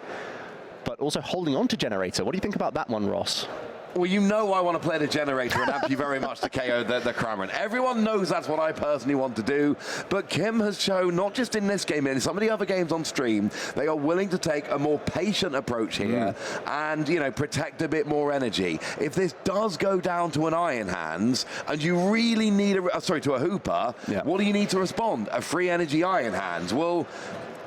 But also holding on to generator. What do you think about that one, Ross? Well, you know I want to play the generator and amp you very much to KO the Cramorant. Everyone knows that's what I personally want to do, but Kim has shown, not just in this game, in some of the other games on stream, they are willing to take a more patient approach here and, protect a bit more energy. If this does go down to an Iron Hands and you really need to a Hooper, what do you need to respond? A free energy Iron Hands? Well,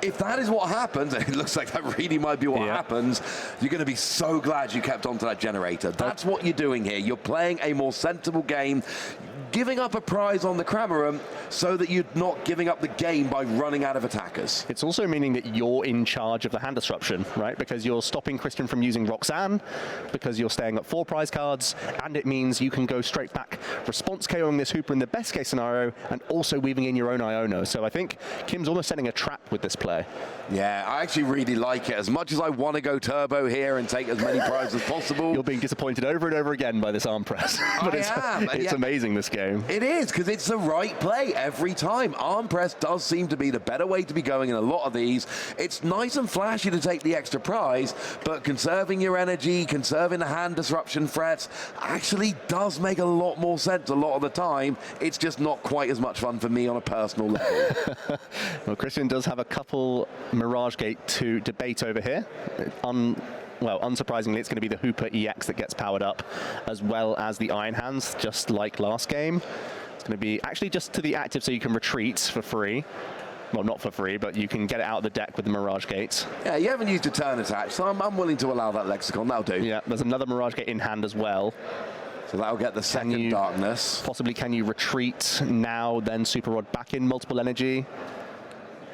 if that is what happens, and it looks like that really might be what happens, you're going to be so glad you kept on to that generator. That's what you're doing here. You're playing a more sensible game, giving up a prize on the Cramorant so that you're not giving up the game by running out of attackers. It's also meaning that you're in charge of the hand disruption, right? Because you're stopping Kristian from using Roxanne, because you're staying at 4 prize cards, and it means you can go straight back, response KOing this Hooper in the best case scenario, and also weaving in your own Iono. So I think Kim's almost setting a trap with this play. Yeah, I actually really like it. As much as I want to go turbo here and take as many prizes as possible. You're being disappointed over and over again by this arm press. But it's amazing, this game. It is, because it's the right play every time. Arm press does seem to be the better way to be going in a lot of these. It's nice and flashy to take the extra prize, but conserving your energy, conserving the hand disruption threats actually does make a lot more sense a lot of the time. It's just not quite as much fun for me on a personal level. Well, Kristian does have a couple Mirage Gate to debate over here. Well, unsurprisingly, it's going to be the Hooper EX that gets powered up, as well as the Iron Hands, just like last game. It's going to be actually just to the active so you can retreat for free. Well, not for free, but you can get it out of the deck with the Mirage Gate. Yeah, you haven't used a turn attach, so I'm willing to allow that Lexicon. That'll do. Yeah, there's another Mirage Gate in hand as well. So that'll get the second darkness. Possibly can you retreat now, then Super Rod back in multiple energy?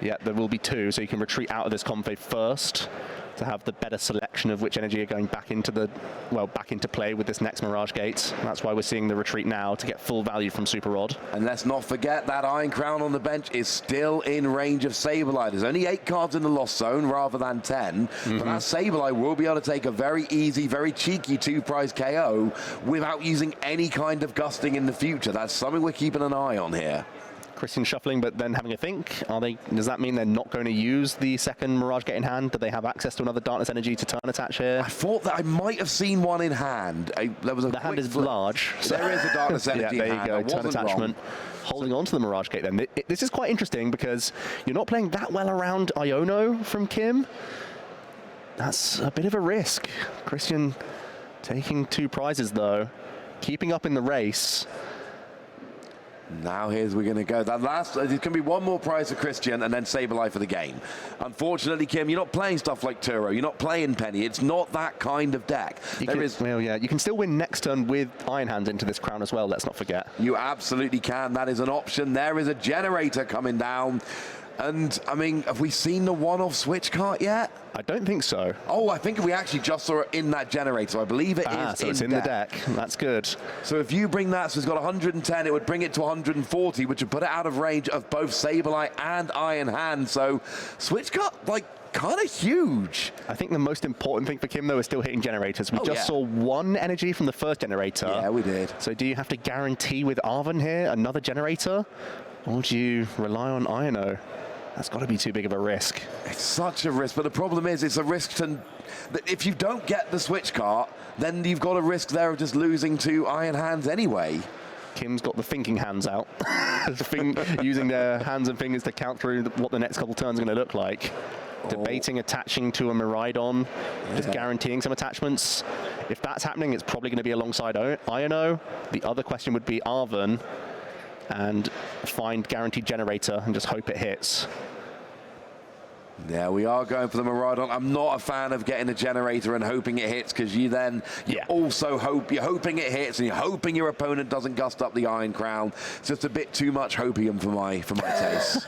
Yeah, there will be 2, so you can retreat out of this config first to have the better selection of which energy are going back into play with this next Mirage Gate. That's why we're seeing the retreat now, to get full value from Super Rod. And let's not forget that Iron Crown on the bench is still in range of Sableye. There's only 8 cards in the Lost Zone rather than 10, but that Sableye will be able to take a very easy, very cheeky 2-prize KO without using any kind of gusting in the future. That's something we're keeping an eye on here. Kristian shuffling, but then having a think. Does that mean they're not going to use the second Mirage Gate in hand? Do they have access to another Darkness Energy to turn attach here? I thought that I might have seen one in hand. There was a the hand is large. So there is a Darkness Energy yeah, there in you hand. go. Turn attachment. Holding on to the Mirage Gate then. This is quite interesting because you're not playing that well around Iono from Kim. That's a bit of a risk. Kristian taking 2 prizes though. Keeping up in the race. Now here's we're going to go. That last, there's going to be one more prize for Kristian and then Sableye for the game. Unfortunately, Kim, you're not playing stuff like Turo. You're not playing Penny. It's not that kind of deck. Well, yeah, you can still win next turn with Iron Hands into this crown as well, let's not forget. You absolutely can. That is an option. There is a generator coming down. And, I mean, have we seen the one-off switch cart yet? I don't think so. Oh, I think we actually just saw it in that generator. I believe it is so it's in the deck. That's good. So if you bring that, so it's got 110, it would bring it to 140, which would put it out of range of both Sableye and Iron Hand. So switch cart, like, kind of huge. I think the most important thing for Kim, though, is still hitting generators. We just saw 1 energy from the first generator. Yeah, we did. So do you have to guarantee with Arven here another generator? Or do you rely on Iono? That's got to be too big of a risk. It's such a risk, but the problem is it's a risk to... If you don't get the switch cart, then you've got a risk there of just losing to Iron Hands anyway. Kim's got the thinking hands out, using their hands and fingers to count through what the next couple turns are going to look like. Debating attaching to a Miraidon, just guaranteeing some attachments. If that's happening, it's probably going to be alongside Iono. The other question would be Arven, and find guaranteed generator and just hope it hits. Yeah, we are going for the Miraidon. I'm not a fan of getting a generator and hoping it hits, because you also hope you're hoping it hits and you're hoping your opponent doesn't gust up the Iron Crown. It's just a bit too much hopium for my taste.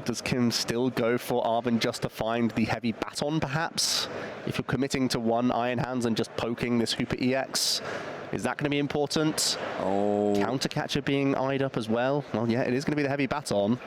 Does Kim still go for Arven just to find the heavy baton, perhaps? If you're committing to 1 Iron Hands and just poking this Hooper EX, is that going to be important? Counter catcher being eyed up as well. Well, yeah, it is going to be the heavy baton.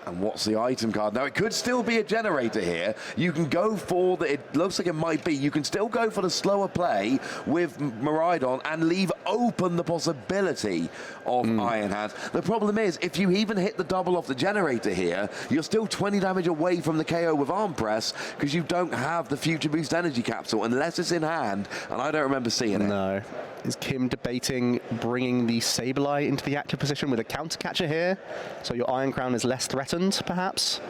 And what's the item card? Now, it could still be a generator here. You can go for the, it looks like it might be, you can still go for the slower play with Miraidon and leave open the possibility of Iron Hands. The problem is, if you even hit the double off the generator here, you're still 20 damage away from the KO with Arm Press, because you don't have the Future Boost Energy Capsule, unless it's in hand, and I don't remember seeing it. No. Is Kim debating bringing the Sableye into the active position with a counter catcher here? So your Iron Crown is less threatened, perhaps?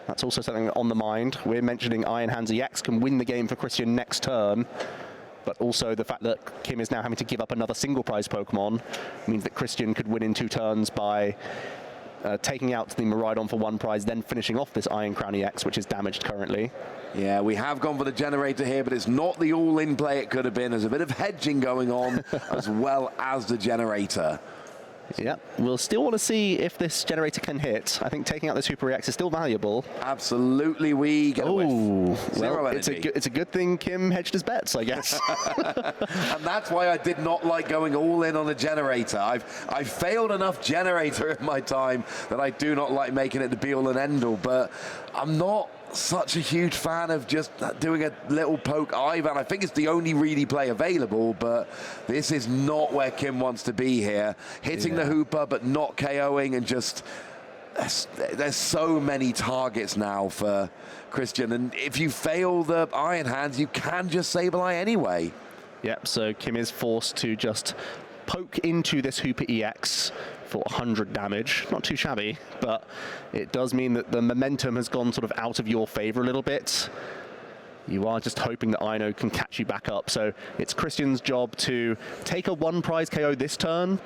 That's also something on the mind. We're mentioning Iron Hands EX can win the game for Kristian next turn, but also the fact that Kim is now having to give up another single prize Pokemon means that Kristian could win in 2 turns by taking out the Miraidon for 1 prize, then finishing off this Iron Crown EX, which is damaged currently. Yeah, we have gone for the generator here, but it's not the all-in play it could have been. There's a bit of hedging going on, as well as the generator. Yeah, we'll still want to see if this generator can hit. I think taking out this Super EX is still valuable. Absolutely, we get a whiff. Well, it's a good thing Kim hedged his bets, I guess. And that's why I did not like going all in on a generator. I've failed enough generator in my time that I do not like making it the be-all and end-all, but I'm not such a huge fan of just doing a little poke Ivan. I think it's the only really play available, but this is not where Kim wants to be here. Hitting the Hooper, but not KOing, and just there's so many targets now for Kristian, and if you fail the Iron Hands, you can just Sableye anyway. Yep, so Kim is forced to just poke into this Hooper EX for 100 damage. Not too shabby, but it does mean that the momentum has gone sort of out of your favor a little bit. You are just hoping that Ino can catch you back up. So it's Kristian's job to take a 1 prize KO this turn,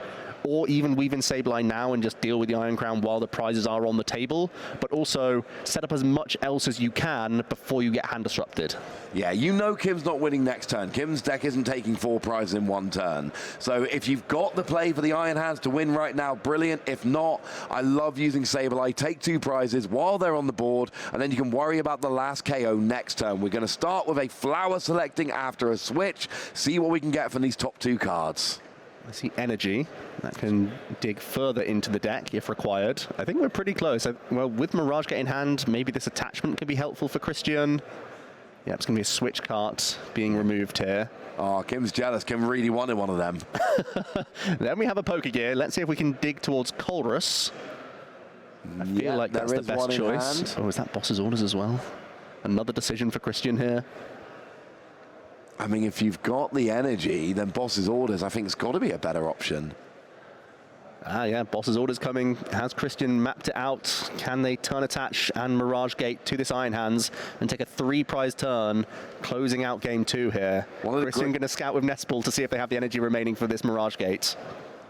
or even weave in Sableye now and just deal with the Iron Crown while the prizes are on the table, but also set up as much else as you can before you get hand disrupted. Yeah, you know Kim's not winning next turn. Kim's deck isn't taking 4 prizes in 1 turn. So if you've got the play for the Iron Hands to win right now, brilliant. If not, I love using Sableye. Take 2 prizes while they're on the board, and then you can worry about the last KO next turn. We're going to start with a flower selecting after a switch, see what we can get from these top 2 cards. I see energy. That can dig further into the deck if required. I think we're pretty close. Well, with Mirage Gate in hand, maybe this attachment can be helpful for Kristian. Yeah, it's going to be a switch cart being removed here. Oh, Kim's jealous. Kim really wanted one of them. Then we have a Pokegear. Let's see if we can dig towards Colrus. I feel like that's the best choice. Oh, is that Boss's Orders as well? Another decision for Kristian here. I mean, if you've got the energy, then Boss's Orders, I think, it's got to be a better option. Ah, yeah, Boss's Orders coming. Has Kristian mapped it out? Can they turn attach and Mirage Gate to this Iron Hands and take a 3-prize turn, closing out game 2 here? Kristian going to scout with Nestball to see if they have the energy remaining for this Mirage Gate.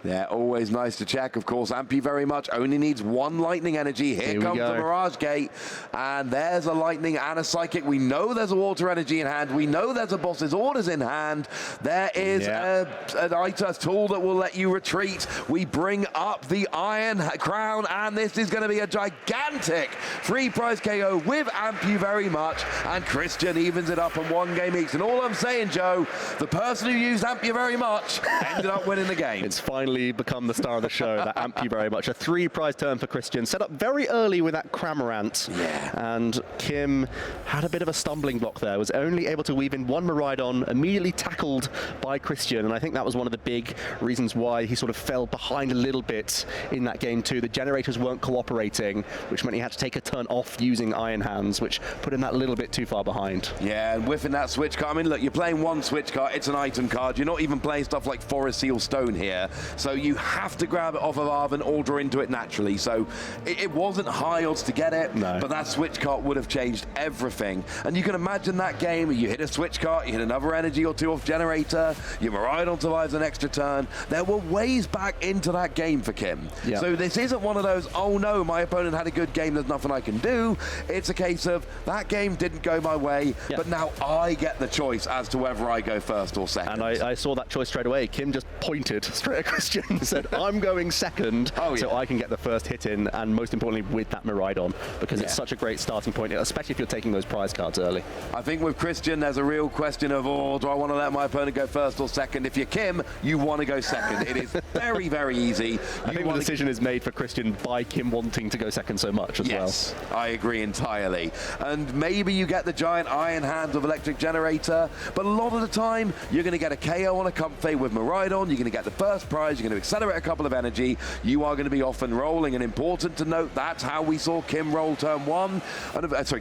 Yeah, always nice to check. Of course, Ampy very much only needs 1 lightning energy. Here comes the Mirage Gate, and there's a lightning and a psychic. We know there's a water energy in hand. We know there's a Boss's Orders in hand. There is an item tool that will let you retreat. We bring up the Iron Crown, and this is going to be a gigantic 3-prize KO with Ampy very much, and Kristian evens it up in 1 game each. And all I'm saying, Joe, the person who used Ampy very much ended up winning the game. It's finally become the star of the show. That Ampy very much. A 3-prize turn for Kristian. Set up very early with that Cramorant. Yeah. And Kim had a bit of a stumbling block there. Was only able to weave in 1 Miraidon, immediately tackled by Kristian. And I think that was one of the big reasons why he sort of fell behind a little bit in that game too. The generators weren't cooperating, which meant he had to take a turn off using Iron Hands, which put him that little bit too far behind. Yeah, and whiffing that switch card. I mean, look, you're playing 1 switch card. It's an item card. You're not even playing stuff like Forest Seal Stone here. So you have to grab it off of Arven or draw into it naturally. So it wasn't high odds to get it, but that switch cart would have changed everything. And you can imagine that game, you hit a switch cart, you hit another energy or 2 off generator, your Miraidon survives an extra turn. There were ways back into that game for Kim. Yeah. So this isn't one of those, oh no, my opponent had a good game, there's nothing I can do. It's a case of, that game didn't go my way, but now I get the choice as to whether I go first or second. And I saw that choice straight away. Kim just pointed straight at Kristian and said, I'm going second, so I can get the first hit in, and most importantly with that Miraidon, because it's such a great starting point, especially if you're taking those prize cards early. I think with Kristian, there's a real question of, oh, do I want to let my opponent go first or second? If you're Kim, you want to go second. It is very, very easy. I think the decision is made for Kristian by Kim wanting to go second so much as well. Yes, I agree entirely. And maybe you get the giant Iron Hands of Electric Generator, but a lot of the time, you're going to get a KO on a Comfey with Miraidon, you're going to get the first prize, you're going to accelerate a couple of energy, you are going to be off and rolling. And important to note, that's how we saw Kim roll turn 1,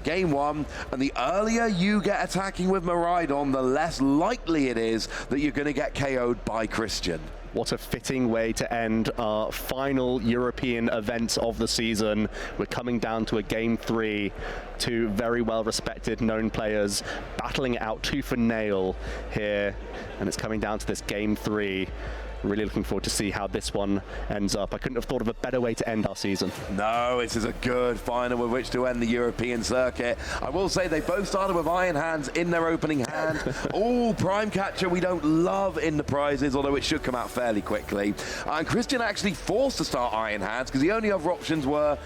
game 1, and the earlier you get attacking with Miraidon, the less likely it is that you're going to get KO'd by Kristian. What a fitting way to end our final European event of the season. We're coming down to a game 3. 2 very well-respected, known players battling it out tooth and nail here. And it's coming down to this game 3. Really looking forward to see how this one ends up. I couldn't have thought of a better way to end our season. No, this is a good final with which to end the European circuit. I will say they both started with Iron Hands in their opening hand. Prime Catcher we don't love in the prizes, although it should come out fairly quickly. And Kristian actually forced to start Iron Hands because the only other options were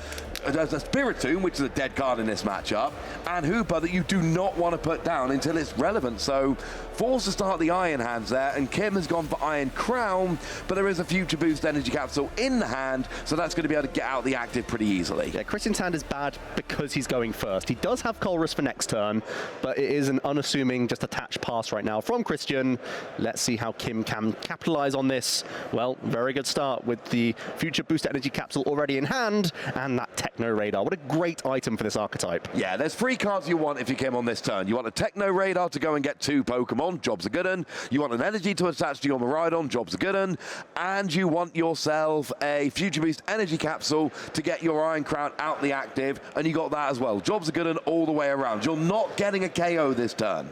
a Spiritomb, which is a dead card in this matchup, and Hooper that you do not want to put down until it's relevant. So forced to start the Iron Hands there, and Kim has gone for Iron Crown, but there is a Future Boost Energy Capsule in the hand, so that's going to be able to get out the active pretty easily. Yeah, Kristian's hand is bad because he's going first. He does have Colrus for next turn, but it is an unassuming, just attached pass right now from Kristian. Let's see how Kim can capitalize on this. Well, very good start with the Future Boost Energy Capsule already in hand, and that Techno Radar. What a great item for this archetype. Yeah, there's 3 cards you want if you came on this turn. You want a Techno Radar to go and get 2 Pokemon, job's a good one. You want an energy to attach to your Miraidon, job's a good one. And you want yourself a Future Boost Energy Capsule to get your Iron Crown out the active, and you got that as well. Job's a good one all the way around. You're not getting a KO this turn.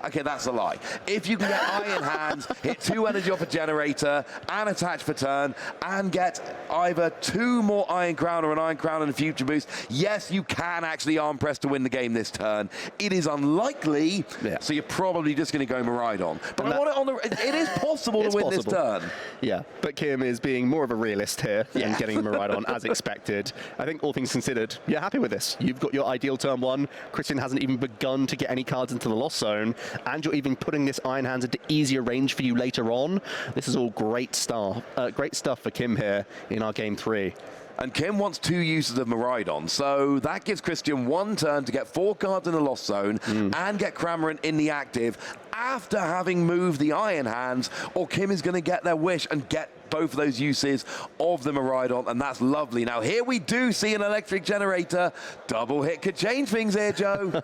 Okay, that's a lie. If you can get Iron Hands, hit 2 energy off a generator, and attach for turn, and get either 2 more Iron Crown or an Iron Crown and a future boost, yes, you can actually arm press to win the game this turn. It is unlikely, so you're probably just going to go Miraidon. But I want it on the... It is possible to win this turn. Yeah, but Kim is being more of a realist here and getting Miraidon as expected. I think all things considered, you're happy with this. You've got your ideal turn 1. Kristian hasn't even begun to get any cards into the Lost Zone, and you're even putting this Iron Hands into easier range for you later on. This is all great stuff for Kim here in our game 3. And Kim wants 2 uses of Miraidon, so that gives Kristian 1 turn to get 4 cards in the Lost Zone and get Cramorant in the active after having moved the Iron Hands, or Kim is going to get their wish and get both of those uses of the Miraidon, and that's lovely. Now, here we do see an electric generator. Double hit could change things here, Joe.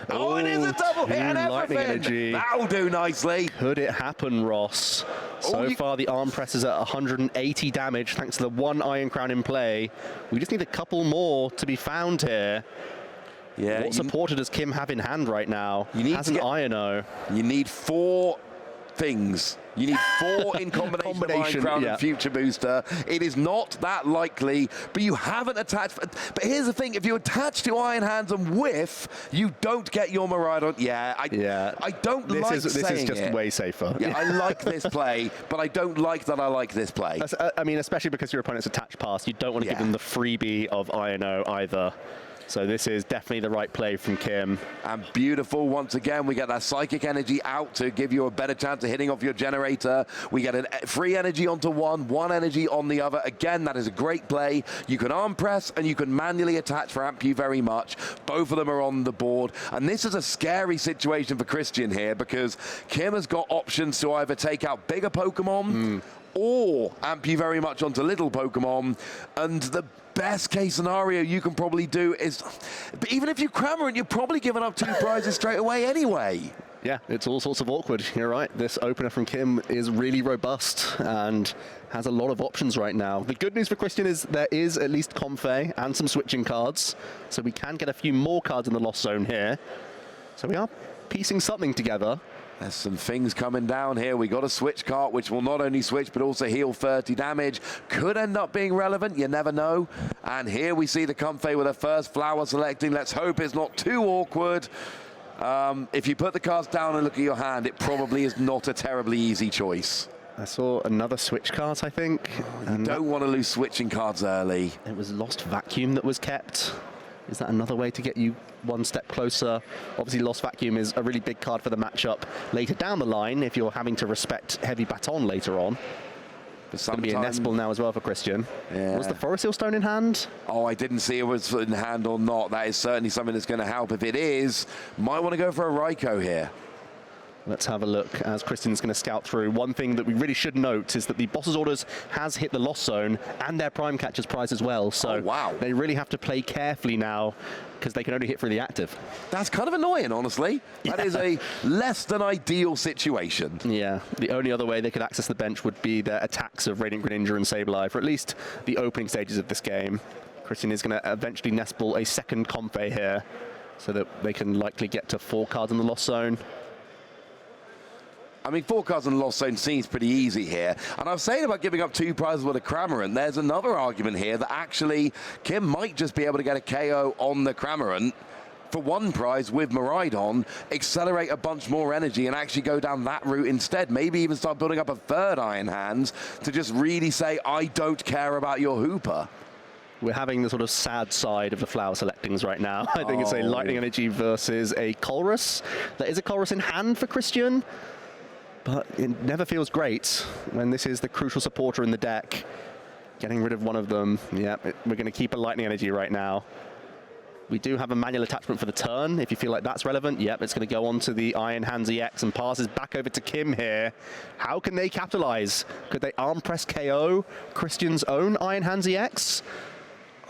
Oh, it is a double hit and everything. That'll do nicely. Could it happen, Ross? So far, the arm press is at 180 damage, thanks to the 1 Iron Crown in play. We just need a couple more to be found here. Yeah. What supporter does Kim have in hand right now? Has an Iono. You need 4 things. You need 4 in combination of Iron Crown and Future Booster. It is not that likely, but you haven't attached... But here's the thing, if you attach to Iron Hands and whiff, you don't get your Miraidon. I don't like saying This is just way safer. Yeah, I like this play, but I don't like that I like this play. I mean, especially because your opponent's attached pass, you don't want to give them the freebie of Iono either. So this is definitely the right play from Kim. And beautiful. Once again, we get that Psychic Energy out to give you a better chance of hitting off your generator. We get a free energy onto one energy on the other. Again, that is a great play. You can arm press and you can manually attach for Amp You very much. Both of them are on the board. And this is a scary situation for Kristian here because Kim has got options to either take out bigger Pokemon or amp you very much onto little Pokemon. And the best case scenario you can probably do is, but even if you Cramorant, you're probably giving up 2 prizes straight away anyway. Yeah, it's all sorts of awkward. You're right. This opener from Kim is really robust and has a lot of options right now. The good news for Kristian is there is at least Comfey and some switching cards, so we can get a few more cards in the Lost Zone here. So we are piecing something together. There's some things coming down here. We got a switch card, which will not only switch, but also heal 30 damage. Could end up being relevant. You never know. And here we see the Comfey with a first flower selecting. Let's hope it's not too awkward. If you put the cards down and look at your hand, it probably is not a terribly easy choice. I saw another switch card, I think. You don't want to lose switching cards early. It was Lost Vacuum that was kept. Is that another way to get you one step closer? Obviously, Lost Vacuum is a really big card for the matchup later down the line if you're having to respect Heavy Baton later on. It's going to be a Nespal now as well for Kristian. Yeah. Was the Forest Seal Stone in hand? Oh, I didn't see it was in hand or not. That is certainly something that's going to help. If it is, might want to go for a Raikou here. Let's have a look as Kristian's going to scout through. One thing that we really should note is that the Boss's Orders has hit the Lost Zone and their Prime Catcher's prize as well. So they really have to play carefully now because they can only hit through the active. That's kind of annoying, honestly. That is a less than ideal situation. Yeah, the only other way they could access the bench would be their attacks of Radiant Greninja and Sableye for at least the opening stages of this game. Kristian is going to eventually Nespal a second Comfey here so that they can likely get to 4 cards in the Lost Zone. I mean, 4 cards in the Lost Zone seems pretty easy here. And I was saying about giving up 2 prizes with a Cramorant. There's another argument here that actually Kim might just be able to get a KO on the Cramorant for 1 prize with Miraidon, accelerate a bunch more energy and actually go down that route instead. Maybe even start building up a 3rd Iron Hands to just really say, I don't care about your Hooper. We're having the sort of sad side of the flower selectings right now. I think it's a Lightning Energy versus a Colress. There is a Colress in hand for Kristian, but it never feels great when this is the crucial supporter in the deck. Getting rid of one of them. Yeah, we're going to keep a Lightning Energy right now. We do have a manual attachment for the turn, if you feel like that's relevant. Yep, it's going to go on to the Iron Hands EX and passes back over to Kim here. How can they capitalize? Could they arm press KO Kristian's own Iron Hands EX?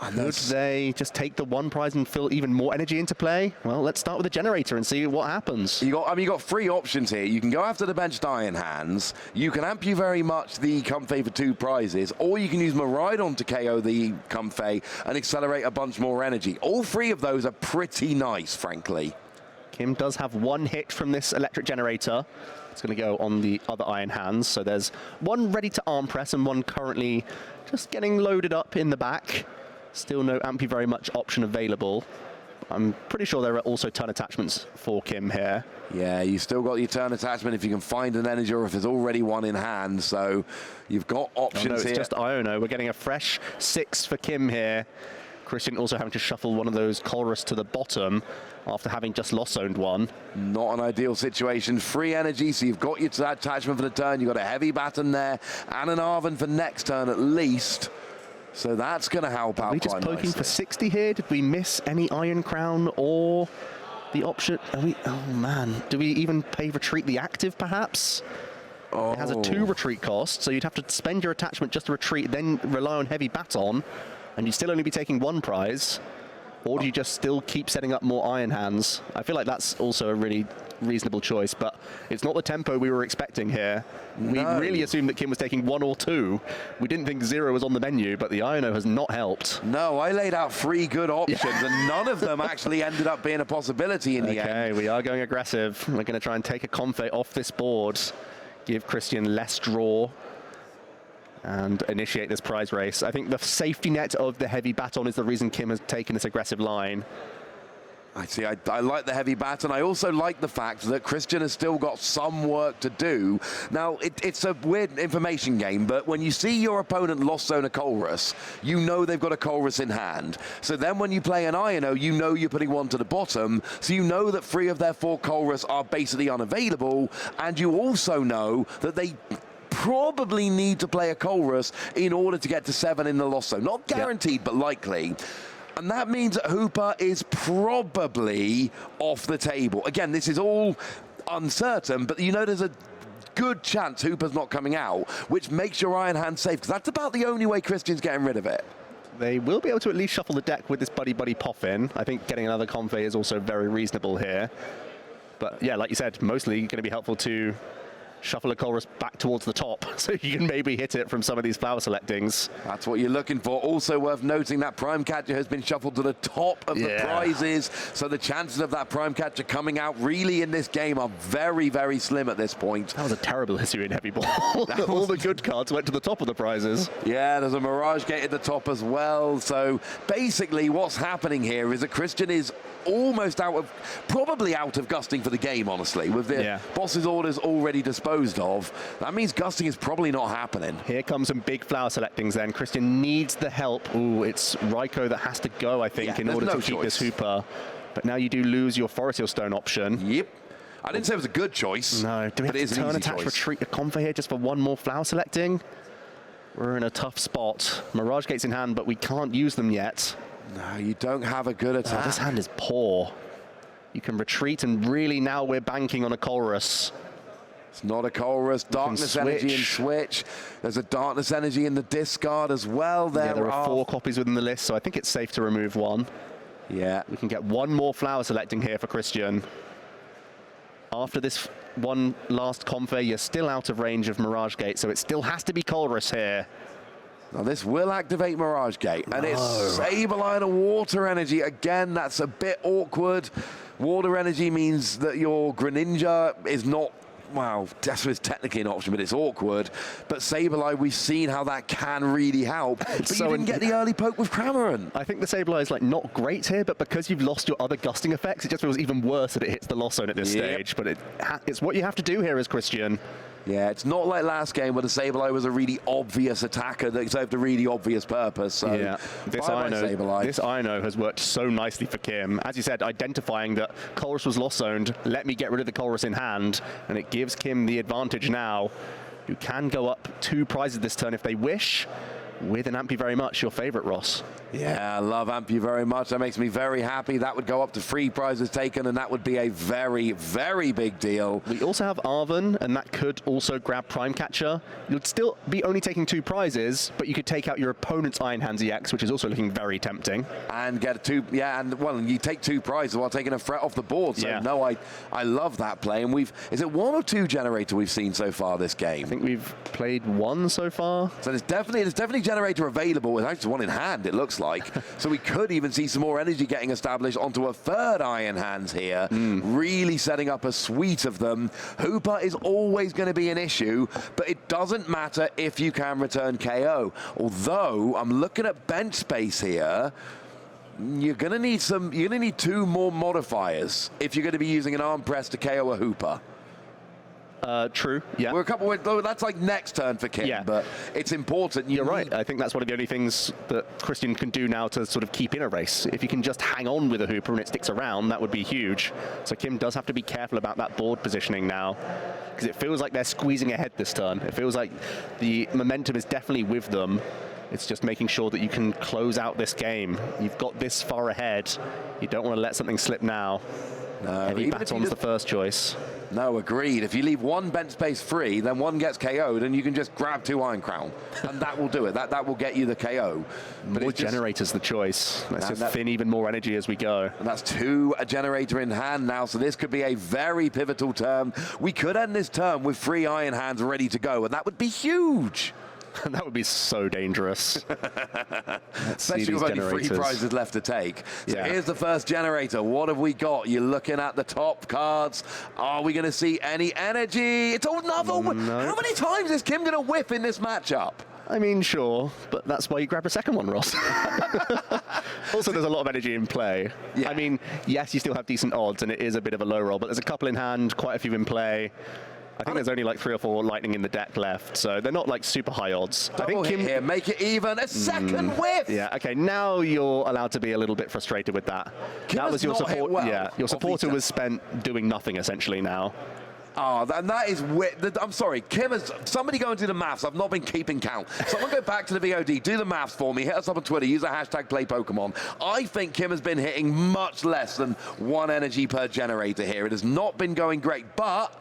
Could they just take the 1 prize and fill even more energy into play? Well, let's start with the generator and see what happens. You got 3 options here. You can go after the benched Iron Hands. You can amp you very much the Comfey for 2 prizes, or you can use Miraidon to KO the Comfey and accelerate a bunch more energy. All 3 of those are pretty nice, frankly. Kim does have one hit from this electric generator. It's going to go on the other Iron Hands. So there's one ready to arm press and one currently just getting loaded up in the back. Still no Ampy very much option available. I'm pretty sure there are also turn attachments for Kim here. Yeah, you still got your turn attachment if you can find an energy or if there's already one in hand. So you've got options no, it's here. Just Iono. We're getting a fresh 6 for Kim here. Kristian also having to shuffle one of those Colress to the bottom after having just lost zoned one. Not an ideal situation. Free energy, so you've got your attachment for the turn. You've got a heavy baton there and an Arven for next turn at least. So that's going to help out. Are we just quite poking nicely. for 60 here? Did we miss any Iron Crown or the option? Oh man, do we even pay retreat the active perhaps? Oh. It has a 2 retreat cost, so you'd have to spend your attachment just to retreat, then rely on heavy baton, and you'd still only be taking 1 prize. Or do you just still keep setting up more Iron Hands? I feel like that's also a really reasonable choice, but it's not the tempo we were expecting here. We really assumed that Kim was taking 1 or 2. We didn't think 0 was on the menu, but the Iono has not helped. No, I laid out 3 good options, and none of them actually ended up being a possibility in the end. Okay, we are going aggressive. We're going to try and take a Comfey off this board, give Kristian less draw, and initiate this prize race. I think the safety net of the heavy baton is the reason Kim has taken this aggressive line. I see. I like the heavy baton. I also like the fact that Kristian has still got some work to do. Now, it's a weird information game, but when you see your opponent lost zone a Colress, you know they've got a Colress in hand. So then when you play an Iono, you know you're putting one to the bottom, so you know that 3 of their 4 Colress are basically unavailable, and you also know that they probably need to play a Colress in order to get to 7 in the lost zone. Not guaranteed, but likely. And that means that Hooper is probably off the table. Again, this is all uncertain, but you know there's a good chance Hooper's not coming out, which makes your Iron Hand safe, because that's about the only way Kristian's getting rid of it. They will be able to at least shuffle the deck with this buddy-buddy Poffin. I think getting another Comfey is also very reasonable here. But yeah, like you said, mostly going to be helpful to shuffle a Colress back towards the top, so you can maybe hit it from some of these flower selectings. That's what you're looking for. Also worth noting that Prime Catcher has been shuffled to the top of the prizes, so the chances of that Prime Catcher coming out really in this game are very, very slim at this point. That was a terrible issue in Heavy Ball. All the good cards went to the top of the prizes. Yeah, there's a Mirage Gate at the top as well. So basically what's happening here is that Kristian is almost probably out of gusting for the game, honestly, with the boss's orders already disposed of. That means gusting is probably not happening. Here comes some big flower selectings then. Kristian needs the help. Ooh, it's Raiko that has to go, I think, in order to keep this Hooper. But now you do lose your Forest Hill Stone option. Yep. I didn't say it was a good choice. No, do we have to turn attach retreat a Comfey here just for 1 more flower selecting? We're in a tough spot. Mirage Gates in hand, but we can't use them yet. No, you don't have a good attack. This hand is poor. You can retreat, and really now we're banking on a Colress. It's not a Colress. Darkness energy and switch. There's a darkness energy in the discard as well. There are 4 copies within the list, so I think it's safe to remove 1. Yeah. We can get 1 more flower selecting here for Kristian. After this one last Comfey, you're still out of range of Mirage Gate, so it still has to be Colress here. Now this will activate Mirage Gate, and it's Saberline of Water Energy. Again, that's a bit awkward. Water Energy means that your Greninja is not, well, Death is technically an option, but it's awkward. But Saberline, we've seen how that can really help. But you didn't get the early poke with Cramorant. I think the Saberline is like not great here, but because you've lost your other gusting effects, it just feels even worse that it hits the loss zone at this stage. But it's what you have to do here as Kristian. Yeah, it's not like last game where the Sableye was a really obvious attacker that served a really obvious purpose. So yeah, this Iono has worked so nicely for Kim. As you said, identifying that Colress was lost zoned, let me get rid of the Colress in hand, and it gives Kim the advantage now. You can go up 2 prizes this turn if they wish, with an Ampy very much, your favorite, Ross. Yeah, I love Ampy very much. That makes me very happy. That would go up to 3 prizes taken, and that would be a very, very big deal. We also have Arven, and that could also grab Prime Catcher. You'd still be only taking 2 prizes, but you could take out your opponent's Iron Hands EX, which is also looking very tempting. And get 2, and well, you take 2 prizes while taking a threat off the board. So no, I love that play. And is it 1 or 2 generator we've seen so far this game? I think we've played 1 so far. So there's definitely generator available. It's actually one in hand, it looks like. So we could even see some more energy getting established onto a third Iron Hands here, really setting up a suite of them. Hooper is always going to be an issue, but it doesn't matter if you can return KO. Although, I'm looking at bench space here. You're going to need 2 more modifiers if you're going to be using an arm press to KO a Hooper. True, yeah. That's like next turn for Kim, yeah. But it's important. You're right. I think that's one of the only things that Kristian can do now to sort of keep in a race. If you can just hang on with a Hooper and it sticks around, that would be huge. So Kim does have to be careful about that board positioning now, because it feels like they're squeezing ahead this turn. It feels like the momentum is definitely with them. It's just making sure that you can close out this game. You've got this far ahead. You don't want to let something slip now. No, Heavy Baton's the first choice. No, agreed. If you leave one bench space free, then one gets KO'd, and you can just grab 2 Iron Crown, and that will do it. That will get you the KO. But more generators the choice. Let's just thin even more energy as we go. And that's 2 a generator in hand now, so this could be a very pivotal turn. We could end this turn with 3 Iron Hands ready to go, and that would be huge. That would be so dangerous. Especially with only 3 prizes left to take. So here's the first generator. What have we got? You're looking at the top cards. Are we going to see any energy? It's another one. No. How many times is Kim going to whiff in this matchup? I mean, sure, but that's why you grab a second one, Ross. Also, there's a lot of energy in play. Yeah. I mean, yes, you still have decent odds, and it is a bit of a low roll, but there's a couple in hand, quite a few in play. I think there's only like 3 or 4 lightning in the deck left, so they're not like super high odds. I think Kim here, make it even. A second whiff. Yeah. Okay. Now you're allowed to be a little bit frustrated with that. Kim that was your support. Well, yeah. Your supporter was spent doing nothing essentially now. Oh, and that is I'm sorry, Kim has somebody go and do the maths. I've not been keeping count. Someone go back to the VOD, do the maths for me, hit us up on Twitter, use the hashtag #PlayPokemon. I think Kim has been hitting much less than 1 energy per generator here. It has not been going great, but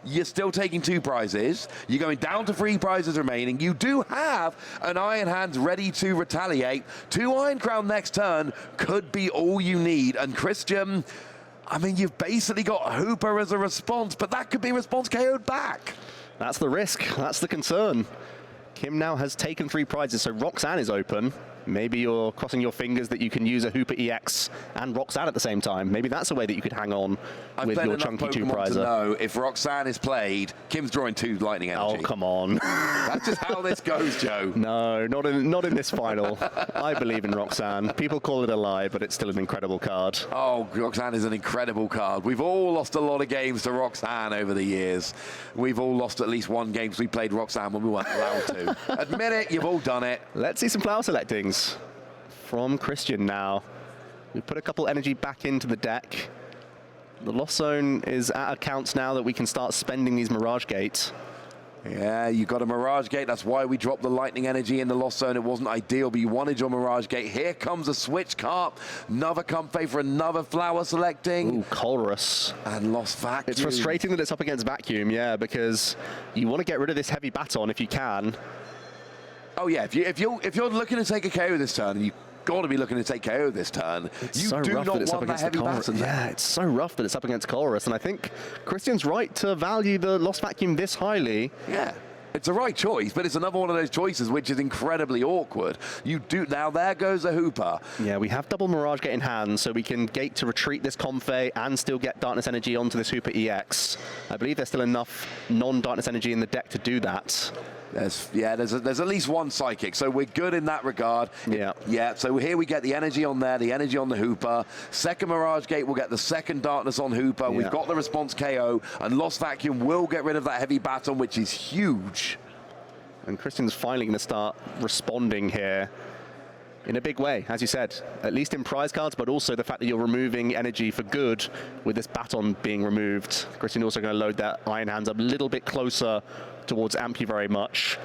you're still taking 2 prizes. You're going down to 3 prizes remaining. You do have an Iron Hands ready to retaliate. 2 Iron Crown next turn could be all you need. And Kristian, I mean, you've basically got Hooper as a response, but that could be response KO'd back. That's the risk. That's the concern. Kim now has taken 3 prizes, so Roxanne is open. Maybe you're crossing your fingers that you can use a Hooper EX and Roxanne at the same time. Maybe that's a way that you could hang on with your chunky Pokemon 2 prizer. To know if Roxanne is played, Kim's drawing 2 lightning energy. Oh, come on. That's just how this goes, Joe. No, not in this final. I believe in Roxanne. People call it a lie, but it's still an incredible card. Oh, Roxanne is an incredible card. We've all lost a lot of games to Roxanne over the years. We've all lost at least 1 game because we played Roxanne when we weren't allowed to. Admit it, you've all done it. Let's see some flower selectings from Kristian now. We put a couple energy back into the deck. The Lost Zone is at accounts now that we can start spending these Mirage Gates. Yeah, you got a Mirage Gate. That's why we dropped the lightning energy in the Lost Zone. It wasn't ideal, but you wanted your Mirage Gate. Here comes a Switch Carp. Another Comfey for another flower selecting. Ooh, Colrus. And Lost Vacuum. It's frustrating that it's up against Vacuum, yeah, because you want to get rid of this heavy baton if you can. Oh yeah, if you're looking to take a KO this turn, you've got to be looking to take KO this turn. It's you so do rough not that it's want up against that heavy baton. Yeah, it's so rough that it's up against Colrus, and I think Kristian's right to value the Lost Vacuum this highly. Yeah. It's the right choice, but it's another one of those choices which is incredibly awkward. Now there goes a Hooper. Yeah, we have double Mirage Gate in hand, so we can gate to retreat this Comfey and still get Darkness Energy onto this Hooper EX. I believe there's still enough non-Darkness Energy in the deck to do that. There's at least 1 Psychic, so we're good in that regard. Yeah. So here we get the energy on there, the energy on the Hooper. Second Mirage Gate will get the second Darkness on Hooper. Yeah. We've got the response KO, and Lost Vacuum will get rid of that heavy baton, which is huge. And Kristian's finally going to start responding here in a big way, as you said, at least in prize cards, but also the fact that you're removing energy for good with this baton being removed. Kristian also going to load that Iron Hands up a little bit closer towards Ampy very much,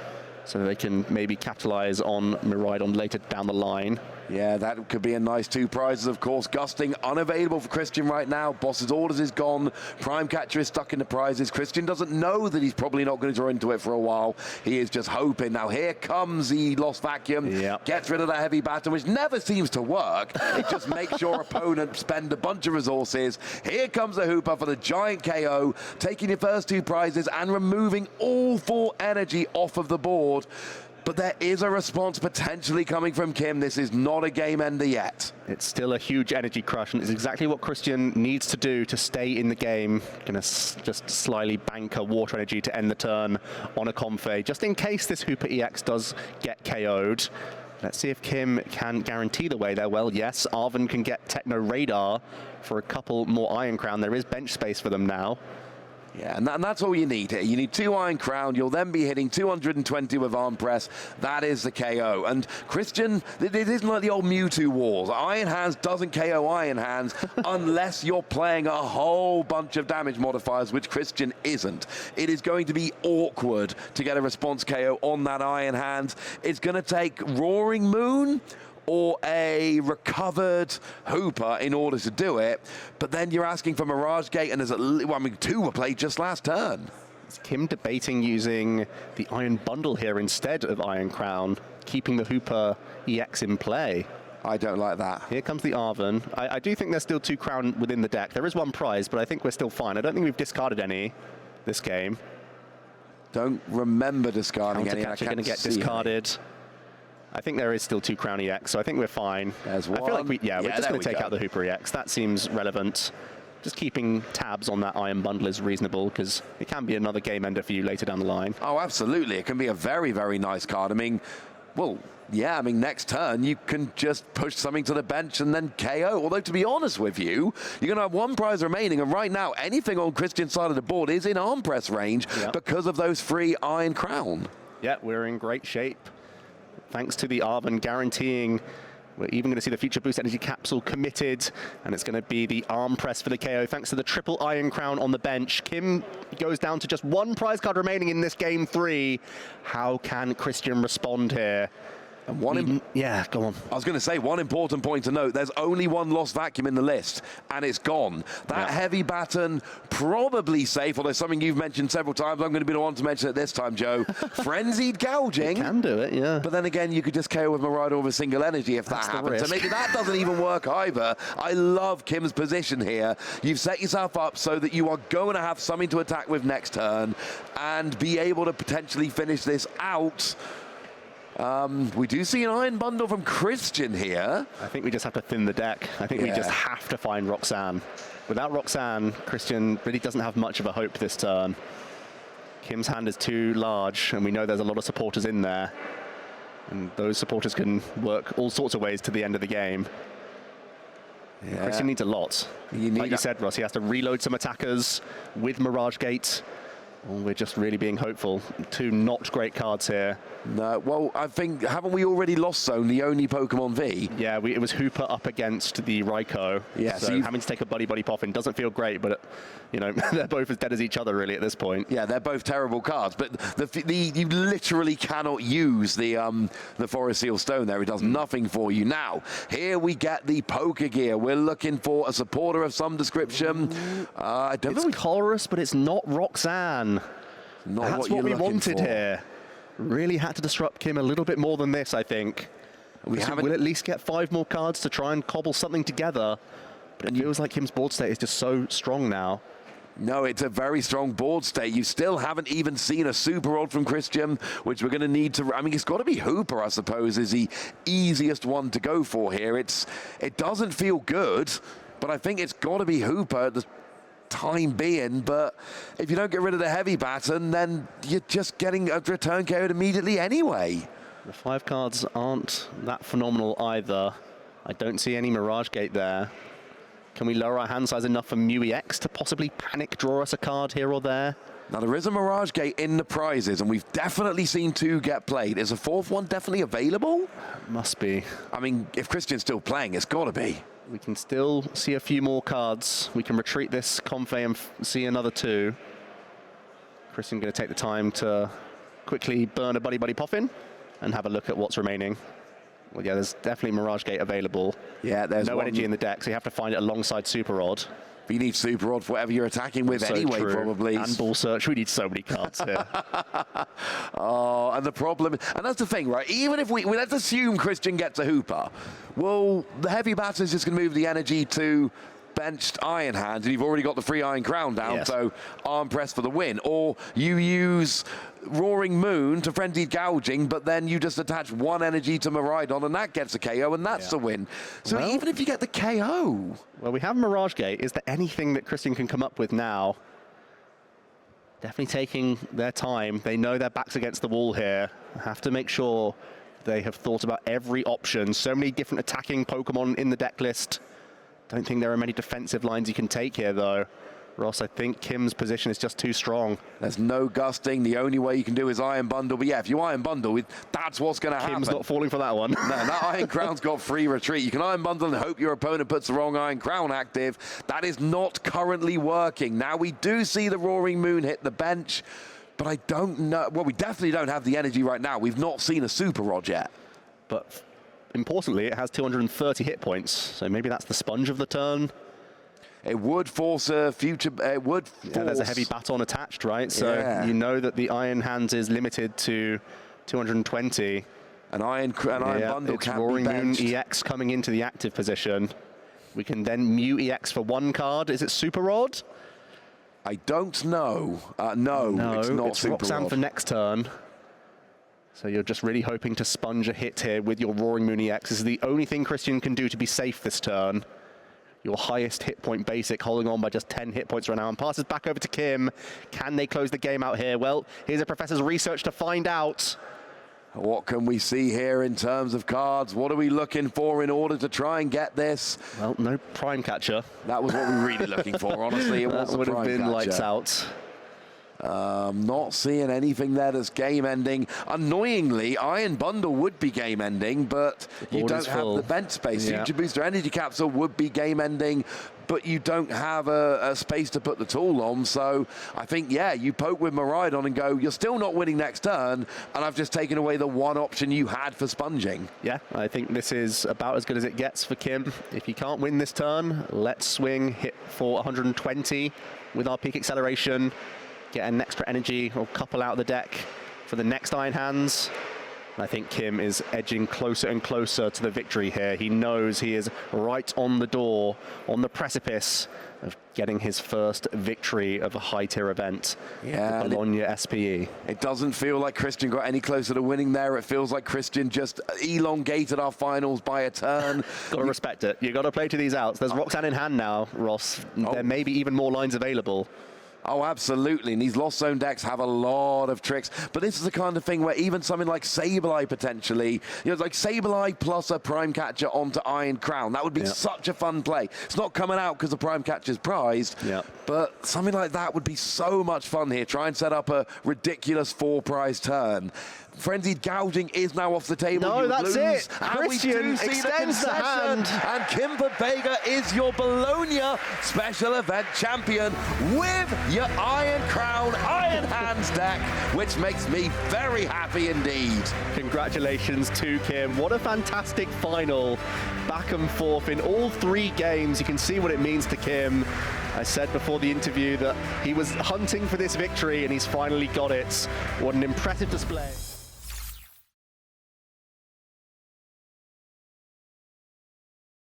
so they can maybe capitalize on Miraidon later down the line. Yeah, that could be a nice 2 prizes, of course. Gusting unavailable for Kristian right now. Boss's Orders is gone. Prime Catcher is stuck in the prizes. Kristian doesn't know that he's probably not going to draw into it for a while. He is just hoping. Now here comes the Lost Vacuum. Yep. Gets rid of that heavy baton, which never seems to work. It just makes your opponent spend a bunch of resources. Here comes the Hooper for the giant KO, taking your first 2 prizes and removing all 4 energy off of the board. but there is a response potentially coming from Kim. This is not a game ender yet. It's still a huge energy crush, and it's exactly what Kristian needs to do to stay in the game. Going to just slyly bank a water energy to end the turn on a Comfey, just in case this Hooper EX does get KO'd. Let's see if Kim can guarantee the way there. Well, yes, Arven can get Techno Radar for a couple more Iron Crown. There is bench space for them now. Yeah, and that's all you need here. You need 2 Iron Crown. You'll then be hitting 220 with Arm Press. That is the KO. And Kristian, it isn't like the old Mewtwo Wars. Iron Hands doesn't KO Iron Hands unless you're playing a whole bunch of damage modifiers, which Kristian isn't. It is going to be awkward to get a response KO on that Iron Hands. It's going to take Roaring Moon or a recovered Hooper in order to do it, but then you're asking for Mirage Gate, and there's well, I mean, 2 were played just last turn. Is Kim debating using the Iron Bundle here instead of Iron Crown, keeping the Hooper EX in play? I don't like that. Here comes the Arven. I do think there's still 2 Crown within the deck. There is 1 prize, but I think we're still fine. I don't think we've discarded any this game. Don't remember discarding any. Countercatcher going to get discarded. I think there is still 2 Crown EX, so I think we're fine. There's one. I feel like we're just going to take out the Hooper EX. That seems relevant. Just keeping tabs on that Iron Bundle is reasonable, because it can be another game ender for you later down the line. Oh, absolutely. It can be a very, very nice card. I mean, well, yeah, I mean, next turn you can just push something to the bench and then KO. Although, to be honest with you, you're going to have 1 prize remaining, and right now, anything on Kristian's side of the board is in Arm Press range because of those free Iron Crown. Yeah, we're in great shape. Thanks to the Arven guaranteeing we're even going to see the Future Boost Energy Capsule committed, and it's going to be the Arm Press for the KO thanks to the triple Iron Crown on the bench. Kim goes down to just 1 prize card remaining in this game 3. How can Kristian respond here? And yeah, go on. I was going to say, one important point to note, there's only 1 lost vacuum in the list, and it's gone. That heavy baton, probably safe, although something you've mentioned several times. I'm going to be the one to mention it this time, Joe. Frenzied Gouging. You can do it, yeah. But then again, you could just KO with Marauder with a single energy if that happens. So maybe that doesn't even work either. I love Kim's position here. You've set yourself up so that you are going to have something to attack with next turn and be able to potentially finish this out. We do see an Iron Bundle from Kristian here. I think we just have to thin the deck. I think we just have to find Roxanne. Without Roxanne, Kristian really doesn't have much of a hope this turn. Kim's hand is too large, and we know there's a lot of supporters in there. And those supporters can work all sorts of ways to the end of the game. Yeah. Kristian needs a lot. Like you said, Ross, he has to reload some attackers with Mirage Gate. Well, we're just really being hopeful. 2 not great cards here. No, well, I think, haven't we already lost Zone, the only Pokemon V? Yeah, it was Hooper up against the Raikou. Yeah, so having to take a buddy Poffin doesn't feel great, but, you know, they're both as dead as each other, really, at this point. Yeah, they're both terrible cards, but you literally cannot use the Forest Seal Stone there. It does nothing for you. Now, here we get the Poker Gear. We're looking for a supporter of some description. I don't know. It's Colrus, but it's not Roxanne. That's what we wanted here. Really had to disrupt Kim a little bit more than this, I think. We'll at least get 5 more cards to try and cobble something together. But it feels like Kim's board state is just so strong now. No, it's a very strong board state. You still haven't even seen a Super Rod from Kristian, which we're going to need to... I mean, it's got to be Hooper, I suppose, is the easiest one to go for here. It doesn't feel good, but I think it's got to be Hooper at the time being. But if you don't get rid of the heavy baton, then you're just getting a return KO'd immediately anyway. The 5 cards aren't that phenomenal either. I don't see any Mirage Gate there. Can we lower our hand size enough for Mew EX to possibly panic draw us a card here or there? Now, there is a Mirage Gate in the prizes, and we've definitely seen 2 get played. Is a 4th one definitely available? Must be. I mean, if Kristian's still playing, it's got to be. We can still see a few more cards. We can retreat this Comfey and see another 2. Kristian going to take the time to quickly burn a buddy Poffin and have a look at what's remaining. Well, yeah, there's definitely Mirage Gate available. Yeah, there's no energy in the deck, so you have to find it alongside Super Rod. But you need Super Rod for whatever you're attacking with anyway, probably. And Ball Search. We need so many cards here. Oh, and the problem... And that's the thing, right? Even if let's assume Kristian gets a Hooper. Well, the heavy batter is just going to move the energy to benched Iron Hands and you've already got the free Iron Crown down, Yes. so arm press for the win. Or you use Roaring Moon to Frenzied Gouging, but then you just attach one energy to Miraidon and that gets a KO, and that's the win. So Well, even if you get the KO... Well, we have Mirage Gate. Is there anything that Kristian can come up with now? Definitely taking their time. They know their back's against the wall here. Have to make sure they have thought about every option. So many different attacking Pokemon in the deck list. Don't think there are many defensive lines you can take here, though. Ross, I think Kim's position is just too strong. There's no gusting. The only way you can do is Iron Bundle. But yeah, if you Iron Bundle, that's what's going to happen. Kim's not falling for that one. No, that Iron Crown's got free retreat. You can Iron Bundle and hope your opponent puts the wrong Iron Crown active. That is not currently working. Now, we do see the Roaring Moon hit the bench, but I don't know. Well, we definitely don't have the energy right now. We've not seen a Super Rod yet. But importantly, it has 230 hit points. So maybe that's the sponge of the turn. It would force a future. It would force. Yeah, there's a heavy baton attached, right? So you know that the Iron Hands is limited to 220. An Iron Bundle it's can Roaring be Moon benched. EX coming into the active position. We can then Mew EX for one card. Is it Super Rod? I don't know. No, it's not Super Roxanne Rod. for next turn. So you're just really hoping to sponge a hit here with your Roaring Moon EX. This is the only thing Kristian can do to be safe this turn. Your highest hit point basic, holding on by just 10 hit points right now, and passes back over to Kim. Can they close the game out here? Well, here's a professor's research to find out. What can we see here in terms of cards? What are we looking for in order to try and get this? Well, no Prime Catcher. That was what we were really looking for, honestly. It That wasn't would have Prime been Catcher. lights out. Not seeing anything there that's game ending. Annoyingly, Iron Bundle would be game ending, but you board don't is have full. the bench space. Yeah. Future Booster Energy Capsule would be game ending, but you don't have a space to put the tool on. So I think, yeah, you poke with Miraidon and go, you're still not winning next turn, and I've just taken away the one option you had for sponging. Yeah, I think this is about as good as it gets for Kim. If you can't win this turn, let's swing, hit for 120 with our peak acceleration, get an extra energy or couple out of the deck for the next Iron Hands. I think Kim is edging closer and closer to the victory here. He knows he is right on the door, on the precipice of getting his first victory of a high-tier event, Yeah, the Bologna SPE. It doesn't feel like Kristian got any closer to winning there. It feels like Kristian just elongated our finals by a turn. Got to respect it. You got to play to these outs. There's Roxanne in hand now, Ross. There may be even more lines available. Oh, absolutely. And these Lost Zone decks have a lot of tricks. But this is the kind of thing where even something like Sableye potentially, like Sableye plus a Prime Catcher onto Iron Crown, that would be such a fun play. It's not coming out because the Prime Catcher's prized, but something like that would be so much fun here. Try and set up a ridiculous 4-prize turn. Frenzied Gouging is now off the table. No, you that's lose. it. And we do Kristian see extends the concession. hand. And Kim Pobega is your Bologna special event champion with your Iron Crown, Iron Hands deck, which makes me very happy indeed. Congratulations to Kim. What a fantastic final. Back and forth in all 3 games. You can see what it means to Kim. I said before the interview that he was hunting for this victory and he's finally got it. What an impressive display.